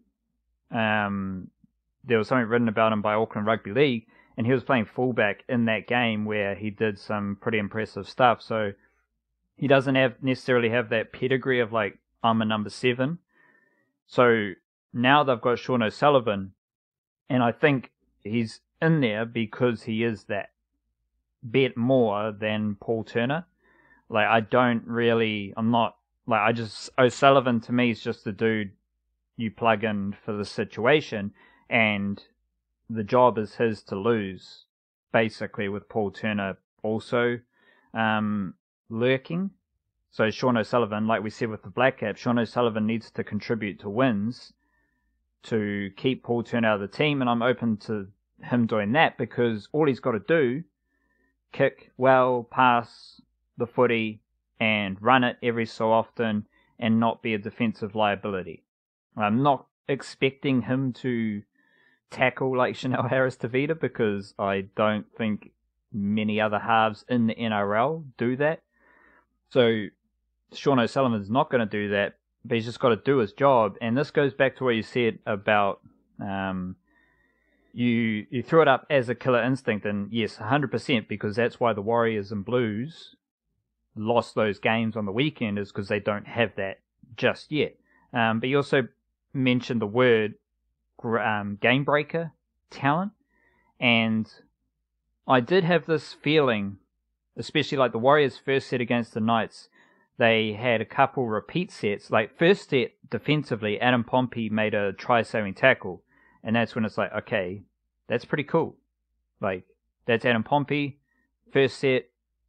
There was something written about him by Auckland Rugby League, and he was playing fullback in that game where he did some pretty impressive stuff. So he doesn't necessarily have that pedigree of like, I'm a number 7. So now they've got Sean O'Sullivan, and I think he's in there because he is that bit more than Paul Turner. Like, O'Sullivan to me is just the dude you plug in for the situation, and the job is his to lose, basically, with Paul Turner also lurking. So Sean O'Sullivan, like we said with the Black Caps, Sean O'Sullivan needs to contribute to wins to keep Paul Turner out of the team, and I'm open to him doing that, because all he's got to do, kick well, pass the footy, and run it every so often, and not be a defensive liability. I'm not expecting him to tackle like Chanel Harris-Tavita, because I don't think many other halves in the NRL do that. So Sean O'Sullivan's not going to do that, but he's just got to do his job. And this goes back to what you said about you threw it up as a killer instinct, and yes, 100%, because that's why the Warriors and Blues lost those games on the weekend, is because they don't have that just yet. But you also mentioned the word game breaker talent, and I did have this feeling, especially like the Warriors' first set against the Knights, they had a couple repeat sets. Like, first set, defensively, Adam Pompey made a try-saving tackle, and that's when it's like, okay, that's pretty cool. Like, that's Adam Pompey, first set.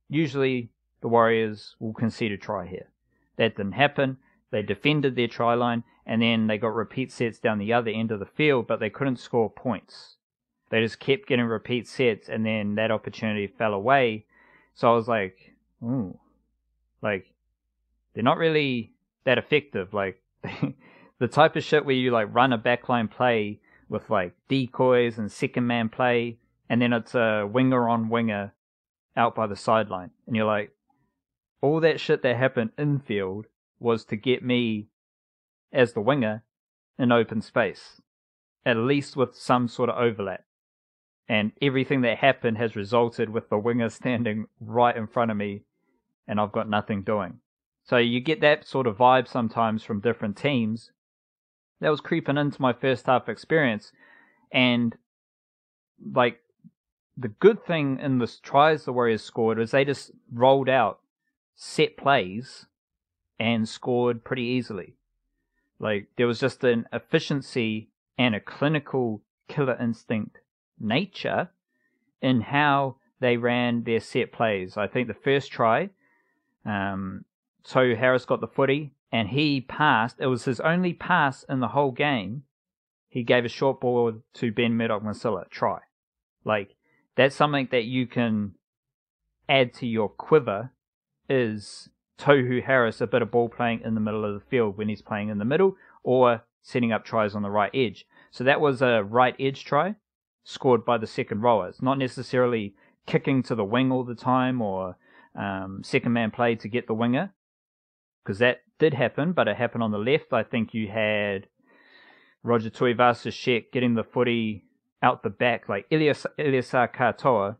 Usually, the Warriors will concede a try here. That didn't happen. They defended their try line, and then they got repeat sets down the other end of the field, but they couldn't score points. They just kept getting repeat sets, and then that opportunity fell away. So I was like, ooh, like, they're not really that effective. Like, the type of shit where you like run a backline play with like decoys and second man play, and then it's a winger on winger out by the sideline, and you're like, all that shit that happened infield was to get me as the winger in open space, at least with some sort of overlap. And everything that happened has resulted with the winger standing right in front of me, and I've got nothing doing. So you get that sort of vibe sometimes from different teams. That was creeping into my first half experience. And like, the good thing in the tries the Warriors scored was they just rolled out set plays and scored pretty easily. Like, there was just an efficiency and a clinical killer instinct nature in how they ran their set plays. I think the first try, Tohu Harris got the footy, and he passed. It was his only pass in the whole game. He gave a short ball to Ben Murdoch-Masila. Try. Like, that's something that you can add to your quiver, is Tohu Harris a bit of ball playing in the middle of the field when he's playing in the middle, or setting up tries on the right edge. So that was a right edge try scored by the second rower. It's not necessarily kicking to the wing all the time, or second man play to get the winger, because that did happen, but it happened on the left. I think you had Roger Tuivasa-Sheck getting the footy out the back, like Iliasa Katoa.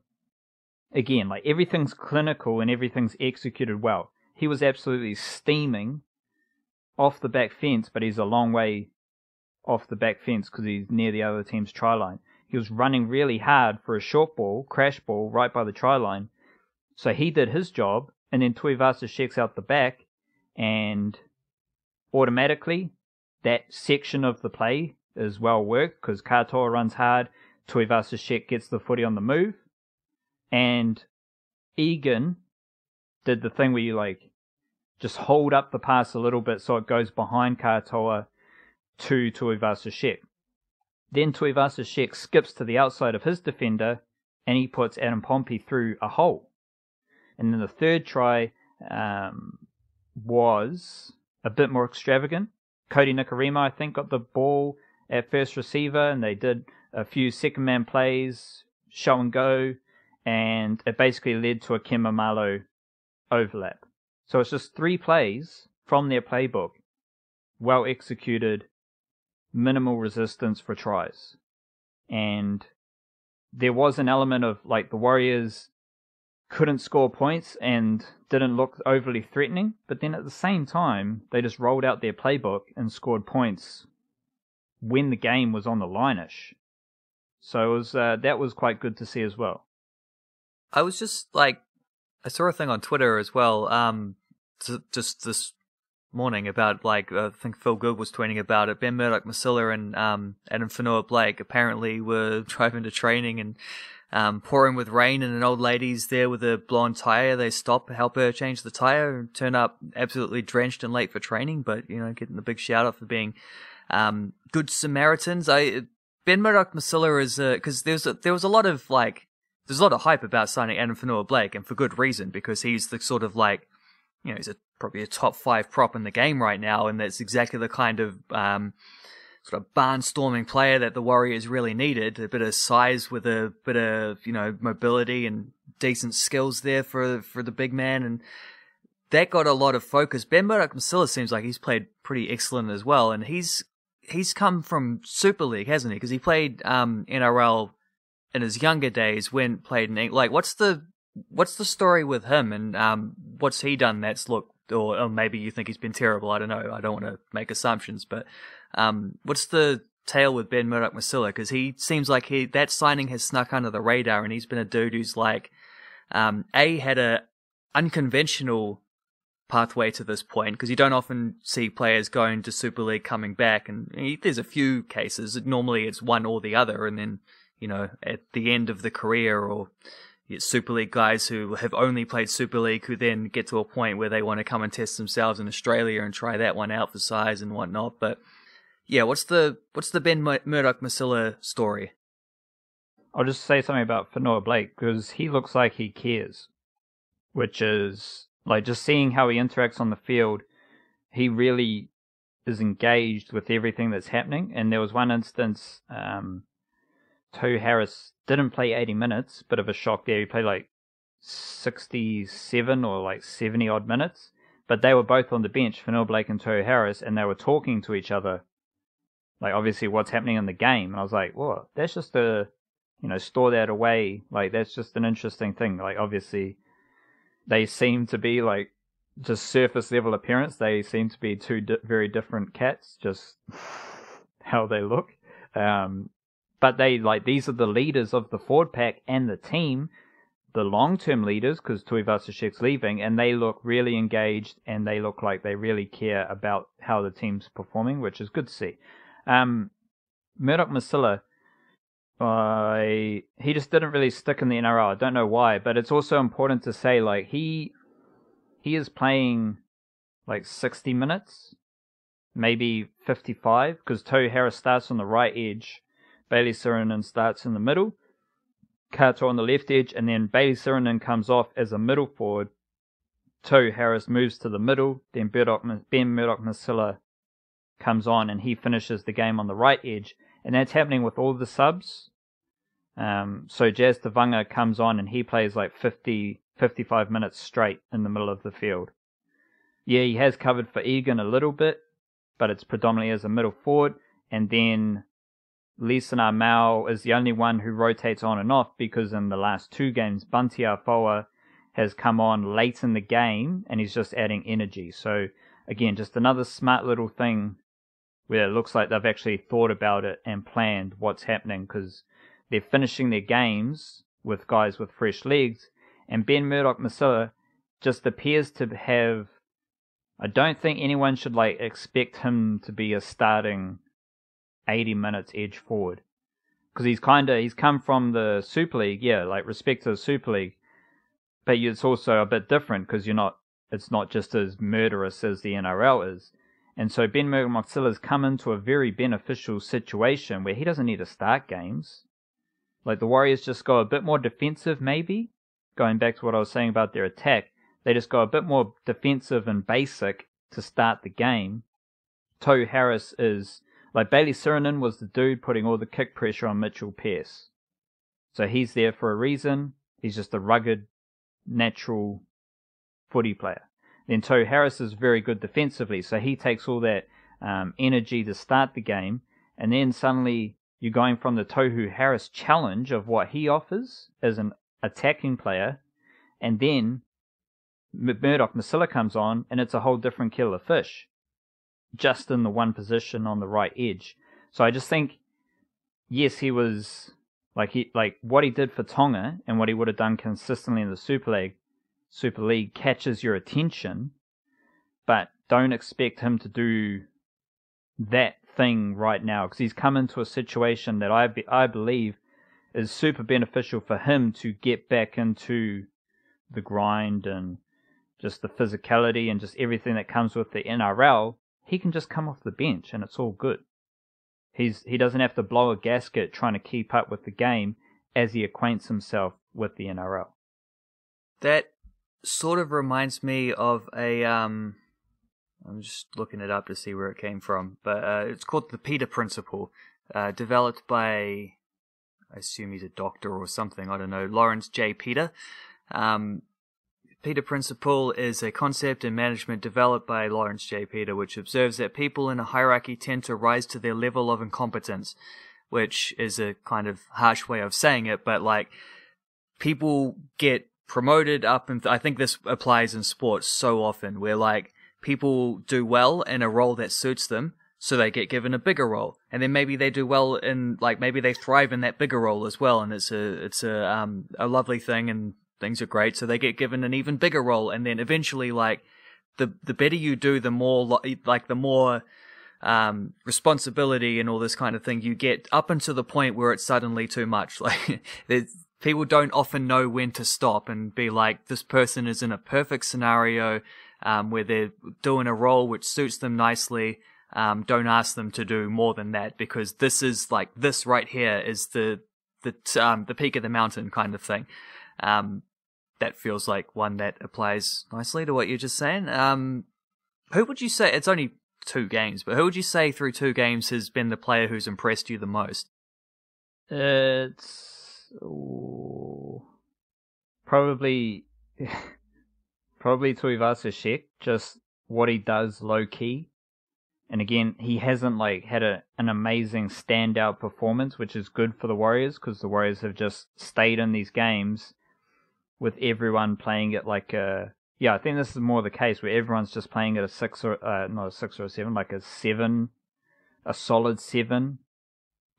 Again, like, everything's clinical and everything's executed well. He was absolutely steaming off the back fence, but he's a long way off the back fence because he's near the other team's try line. He was running really hard for a short ball, crash ball, right by the try line. So he did his job, and then Tuivasa-Sheck's out the back, and automatically that section of the play is well worked because Katoa runs hard, Tuivasa-Sheck gets the footy on the move, and Egan did the thing where you like just hold up the pass a little bit so it goes behind Katoa to Tuivasa-Sheck. Then Tuivasa-Sheck skips to the outside of his defender, and he puts Adam Pompey through a hole. And then the third try was a bit more extravagant. Cody Nikorima, I think, got the ball at first receiver, and they did a few second-man plays, show and go, and it basically led to a Kemba Malo overlap. So it's just 3 plays from their playbook, well executed, minimal resistance for tries. And there was an element of, like, the Warriors couldn't score points and didn't look overly threatening, but then at the same time, they just rolled out their playbook and scored points when the game was on the line-ish. So it was, that was quite good to see as well. I was just like, I saw a thing on Twitter as well, just this morning about, like, I think Phil Gould was tweeting about it. Ben Murdoch-Masila and Adam Fonua-Blake apparently were driving to training and pouring with rain, and an old lady's there with a blonde tire. They stop, help her change the tire, and turn up absolutely drenched and late for training, but, you know, getting the big shout out for being good Samaritans. Ben Murdoch-Masila is, because there was a lot of, like, there's a lot of hype about signing Adam Fonua-Blake, and for good reason, because he's the sort of, like, you know, he's probably a top 5 prop in the game right now, and that's exactly the kind of sort of barnstorming player that the Warriors really needed. A bit of size with a bit of, you know, mobility and decent skills there for the big man. And that got a lot of focus. Ben Murdoch-Masila seems like he's played pretty excellent as well, and he's come from Super League, hasn't he? Because he played NRL in his younger days when played in like what's the story with him, and what's he done that's looked, or maybe you think he's been terrible, I don't know, I don't want to make assumptions, but what's the tale with Ben Murdoch-Masila? Because he seems like that signing has snuck under the radar, and he's been a dude who's like had a unconventional pathway to this point, because you don't often see players going to Super League coming back, and there's a few cases. Normally it's one or the other, and then at the end of the career, or Super League guys who have only played Super League who then get to a point where they want to come and test themselves in Australia and try that one out for size and whatnot. But yeah, what's the Ben Murdoch-Masila story? I'll just say something about Whenua Blake, because he looks like he cares, which is like just seeing how he interacts on the field. He really is engaged with everything that's happening. And there was one instance, Tohu Harris didn't play 80 minutes, bit of a shock there. He played like 67 or like 70 odd minutes, but they were both on the bench, Whenua Blake and Tohu Harris, and they were talking to each other, like obviously what's happening in the game. And I was like, whoa, that's just store that away. Like that's just an interesting thing. Like obviously they seem to be like just surface level appearance. They seem to be two very different cats, just how they look. But these are the leaders of the forward pack and the team, the long-term leaders, because Tuivasa-Sheck's leaving, and they look really engaged, and they look like they really care about how the team's performing, which is good to see. Murdoch-Masila, he just didn't really stick in the NRL. I don't know why, but it's also important to say, like, he is playing like 60 minutes, maybe 55, because Tohu Harris starts on the right edge, Bailey Sirenen starts in the middle, Katoa on the left edge, and then Bailey Sirenen comes off as a middle forward. Tohu Harris moves to the middle, then Ben Murdoch-Masila comes on, and he finishes the game on the right edge. And that's happening with all the subs. So Jazz Tevaga comes on, and he plays like 55 minutes straight in the middle of the field. Yeah, he has covered for Egan a little bit, but it's predominantly as a middle forward. And then Lisana Mao is the only one who rotates on and off, because in the last two games, Bunty Afoa has come on late in the game, and he's just adding energy. So again, just another smart little thing where it looks like they've actually thought about it and planned what's happening, because they're finishing their games with guys with fresh legs. And Ben Murdoch-Masila just appears to have... I don't think anyone should expect him to be a starting 80 minutes edge forward, because he's come from the Super League, respect to the Super League, but it's also a bit different, because it's not just as murderous as the NRL is. And so Ben Murdoch-Masila's come into a very beneficial situation where he doesn't need to start games. Like the Warriors just go a bit more defensive, maybe, going back to what I was saying about their attack. They just go a bit more defensive and basic to start the game. Tohu Harris is... Like, Bailey Sirenen was the dude putting all the kick pressure on Mitchell Pearce. So he's there for a reason. He's just a rugged, natural footy player. Then Tohu Harris is very good defensively, so he takes all that energy to start the game, and then suddenly you're going from the Tohu Harris challenge of what he offers as an attacking player, and then Murdoch-Masila comes on, and it's a whole different kettle of fish, just in the one position on the right edge. So I just think, yes, he was like what he did for Tonga and what he would have done consistently in the Super League catches your attention, but don't expect him to do that thing right now, because he's come into a situation that I believe is super beneficial for him to get back into the grind and just the physicality and just everything that comes with the NRL. He can just come off the bench and it's all good. He doesn't have to blow a gasket trying to keep up with the game as he acquaints himself with the NRL. That sort of reminds me of a... I'm just looking it up to see where it came from, but it's called the Peter Principle, developed by, I assume he's a doctor or something, I don't know, Lawrence J. Peter. Peter Principle is a concept in management developed by Lawrence J. Peter, which observes that people in a hierarchy tend to rise to their level of incompetence, which is a kind of harsh way of saying it, but like people get promoted up, and I think this applies in sports so often, where like people do well in a role that suits them, so they get given a bigger role, and then maybe they do well in like maybe they thrive in that bigger role as well, and it's a lovely thing, and things are great, so they get given an even bigger role, and then eventually like the better you do, the more like the more responsibility and all this kind of thing you get, up until the point where it's suddenly too much. Like people don't often know when to stop and be like, this person is in a perfect scenario where they're doing a role which suits them nicely. Don't ask them to do more than that, because this is like, this right here is the peak of the mountain kind of thing. That feels like one that applies nicely to what you're just saying. Who would you say, it's only 2 games, but who would you say through 2 games has been the player who's impressed you the most? It's probably Tuivasa Sheck, just what he does low key. And again, he hasn't like had an amazing standout performance, which is good for the Warriors, because the Warriors have just stayed in these games with everyone playing it like a... Yeah, I think this is more the case where everyone's just playing at a 6 or... not a 6 or a 7, like a 7, a solid 7,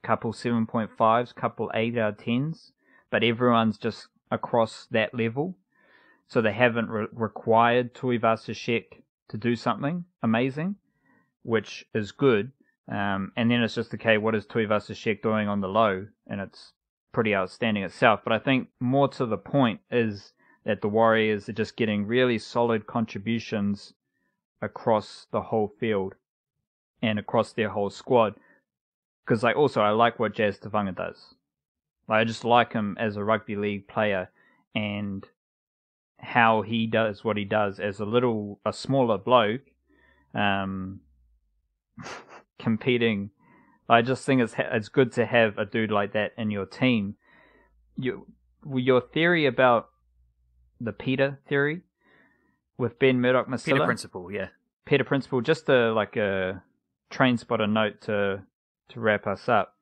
couple 7.5s, couple 8 out of 10s, but everyone's just across that level. So they haven't required Tuivasa Sheck to do something amazing, which is good. And then it's just, okay, what is Tuivasa Sheck doing on the low? And it's pretty outstanding itself. But I think more to the point is that the Warriors are just getting really solid contributions across the whole field and across their whole squad. Because like, also, I like what Jazz Tavanga does. Like, I just like him as a rugby league player, and how he does what he does as a smaller bloke, competing. I just think it's good to have a dude like that in your team. Your theory about the Peter theory with Ben Murdoch-Masila. Peter Principle, yeah. Peter Principle, just a train spotter note to wrap us up.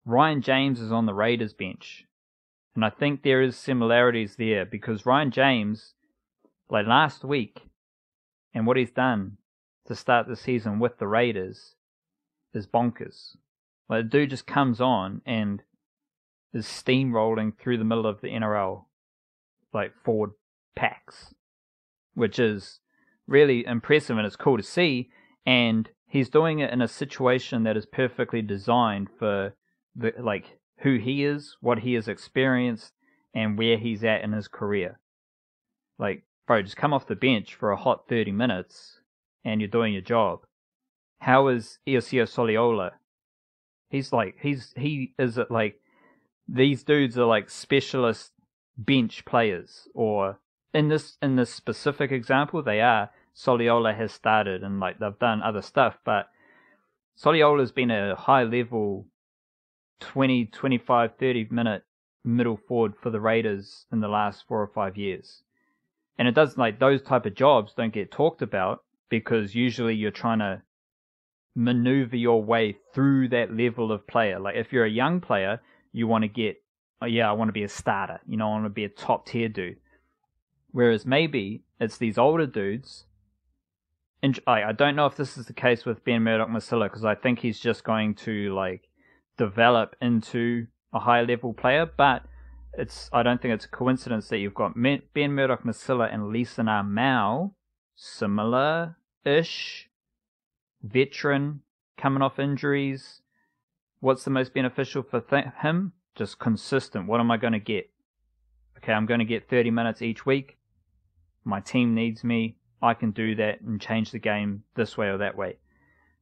Ryan James is on the Raiders bench. And I think there is similarities there, because Ryan James, like last week, and what he's done to start the season with the Raiders is bonkers. Like, the dude just comes on and is steamrolling through the middle of the NRL, like, forward packs, which is really impressive and it's cool to see. And he's doing it in a situation that is perfectly designed for who he is, what he has experienced, and where he's at in his career. Like, bro, just come off the bench for a hot 30 minutes and you're doing your job. How is Eosio Soliola? These dudes are like specialist bench players, or in this specific example, they are. Soliola has started and like they've done other stuff, but Soliola's been a high level 20, 25, 30 minute middle forward for the Raiders in the last 4 or 5 years. And it does, like, those type of jobs don't get talked about, because usually you're trying to maneuver your way through that level of player. Like, if you're a young player, you want to get, I want to be a starter. I want to be a top tier dude. Whereas maybe it's these older dudes. And I don't know if this is the case with Ben Murdoch-Masila, because I think he's just going to, like, develop into a high level player, but I don't think it's a coincidence that you've got Ben Murdoch-Masila and Leeson Armau, similar-ish, veteran, coming off injuries. What's the most beneficial for him? Just consistent. What am I going to get? Okay, I'm going to get 30 minutes each week. My team needs me. I can do that and change the game this way or that way.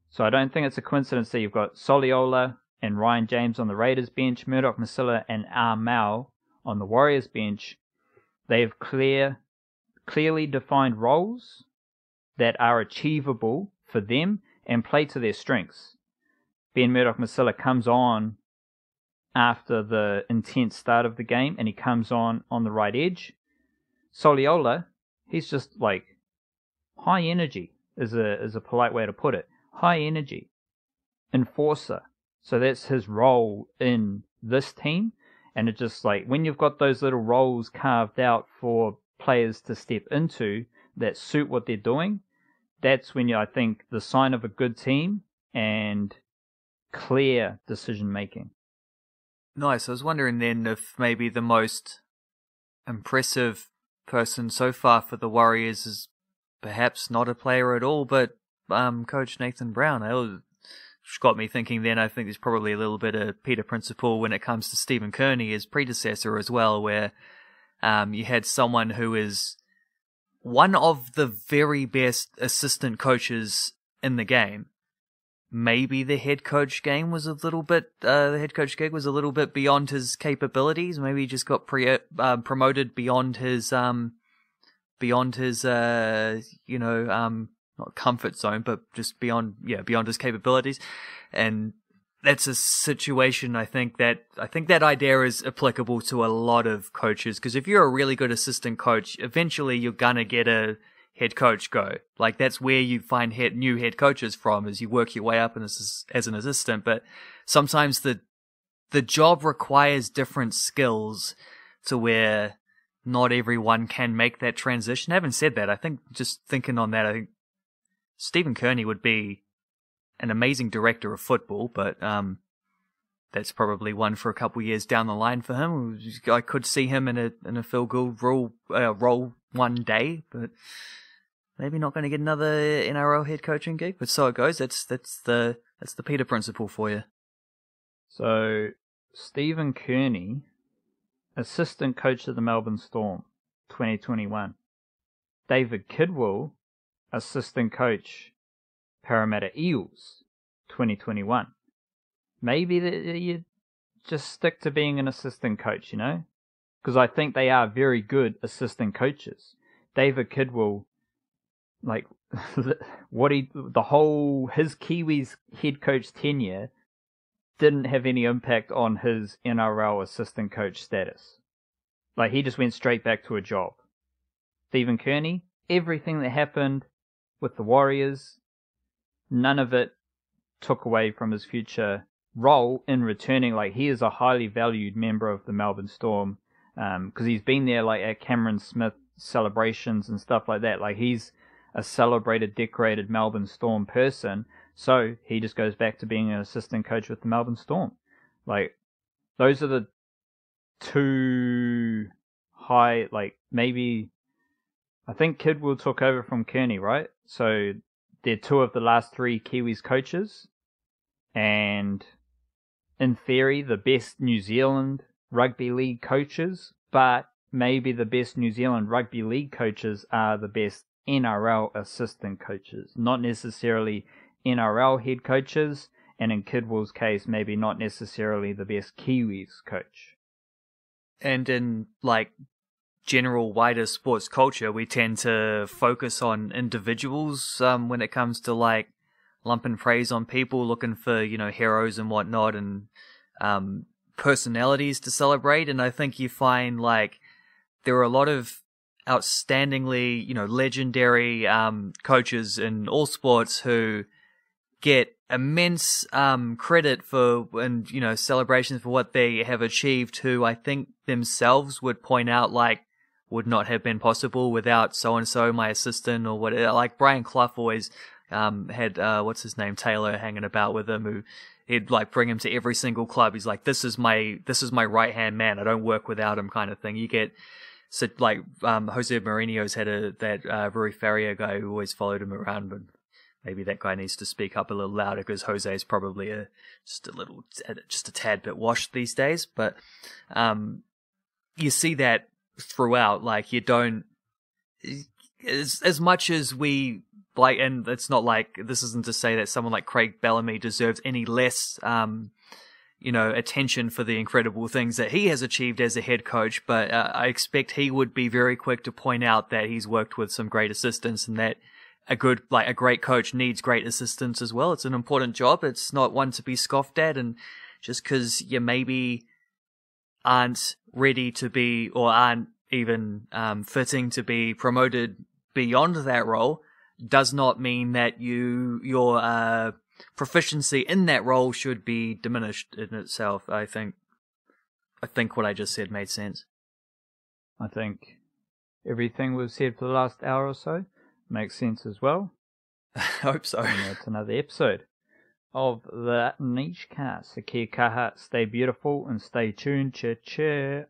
So I don't think it's a coincidence that you've got Soliola and Ryan James on the Raiders bench, Murdoch-Masila and Armau on the Warriors bench. They have clearly defined roles that are achievable for them and play to their strengths. Ben Murdoch-Masila comes on after the intense start of the game, and he comes on the right edge. Soliola He's just like high energy is a polite way to put it. High energy enforcer. So that's his role in this team. And it just like when you've got those little roles carved out for players to step into that suit what they're doing, that's when I think the sign of a good team and clear decision making. Nice. I was wondering then if maybe the most impressive person so far for the Warriors is perhaps not a player at all, but Coach Nathan Brown. Which got me thinking then I think there's probably a little bit of Peter Principle when it comes to Stephen Kearney, his predecessor as well, where you had someone who is one of the very best assistant coaches in the game. Maybe the head coach gig was a little bit beyond his capabilities. Maybe he just got promoted beyond his not comfort zone, but just beyond his capabilities. And that's a situation I think that idea is applicable to a lot of coaches, because if you're a really good assistant coach, eventually you're gonna get a head coach go. Like that's where you find new head coaches from, as you work your way up as an assistant. But sometimes the job requires different skills to where not everyone can make that transition. Having said that, I think just thinking on that, I think Stephen Kearney would be an amazing director of football, but that's probably one for a couple of years down the line for him. I could see him in a Phil Gould role one day, but maybe not going to get another NRL head coaching gig. But so it goes. That's the Peter Principle for you. So Stephen Kearney, assistant coach of the Melbourne Storm, 2021. David Kidwell, assistant coach, Parramatta Eels, 2021. Maybe you just stick to being an assistant coach, because I think they are very good assistant coaches. David Kidwell, like his Kiwis head coach tenure didn't have any impact on his NRL assistant coach status. Like he just went straight back to a job. Stephen Kearney, everything that happened with the Warriors, none of it took away from his future role in returning. Like he is a highly valued member of the Melbourne Storm, because he's been there like at Cameron Smith celebrations and stuff like that. Like he's a celebrated, decorated Melbourne Storm person, so he just goes back to being an assistant coach with the Melbourne Storm. Like those are the two high, like maybe I think Kidwell took over from Kearney, right? So they're two of the last three Kiwis coaches, and in theory the best New Zealand rugby league coaches, but maybe the best New Zealand rugby league coaches are the best NRL assistant coaches, not necessarily NRL head coaches, and in Kidwell's case, maybe not necessarily the best Kiwis coach. And in like general wider sports culture, we tend to focus on individuals when it comes to like lumping praise on people, looking for heroes and whatnot, and personalities to celebrate. And I think you find like there are a lot of outstandingly legendary coaches in all sports who get immense credit for and celebrations for what they have achieved, who I think themselves would point out like would not have been possible without so and so, my assistant or whatever. Like Brian Clough always had what's his name, Taylor, hanging about with him, who he'd like bring him to every single club. He's like, this is my right hand man, I don't work without him, kind of thing. You get so like Jose Mourinho's had that Rui Faria guy who always followed him around, but maybe that guy needs to speak up a little louder, because Jose is probably just a tad bit washed these days. But you see that throughout. Like you don't, as much as we like, and it's not like, this isn't to say that someone like Craig Bellamy deserves any less attention for the incredible things that he has achieved as a head coach, but I expect he would be very quick to point out that he's worked with some great assistants, and that a great coach needs great assistants as well. It's an important job. It's not one to be scoffed at, and just because you maybe aren't ready to be, or aren't even fitting to be promoted beyond that role does not mean that your proficiency in that role should be diminished in itself. I think what I just said made sense. I think everything we've said for the last hour or so makes sense as well. I hope so. And that's another episode of the Niche Cast. So kia kaha, stay beautiful and stay tuned. Cheer, cheer.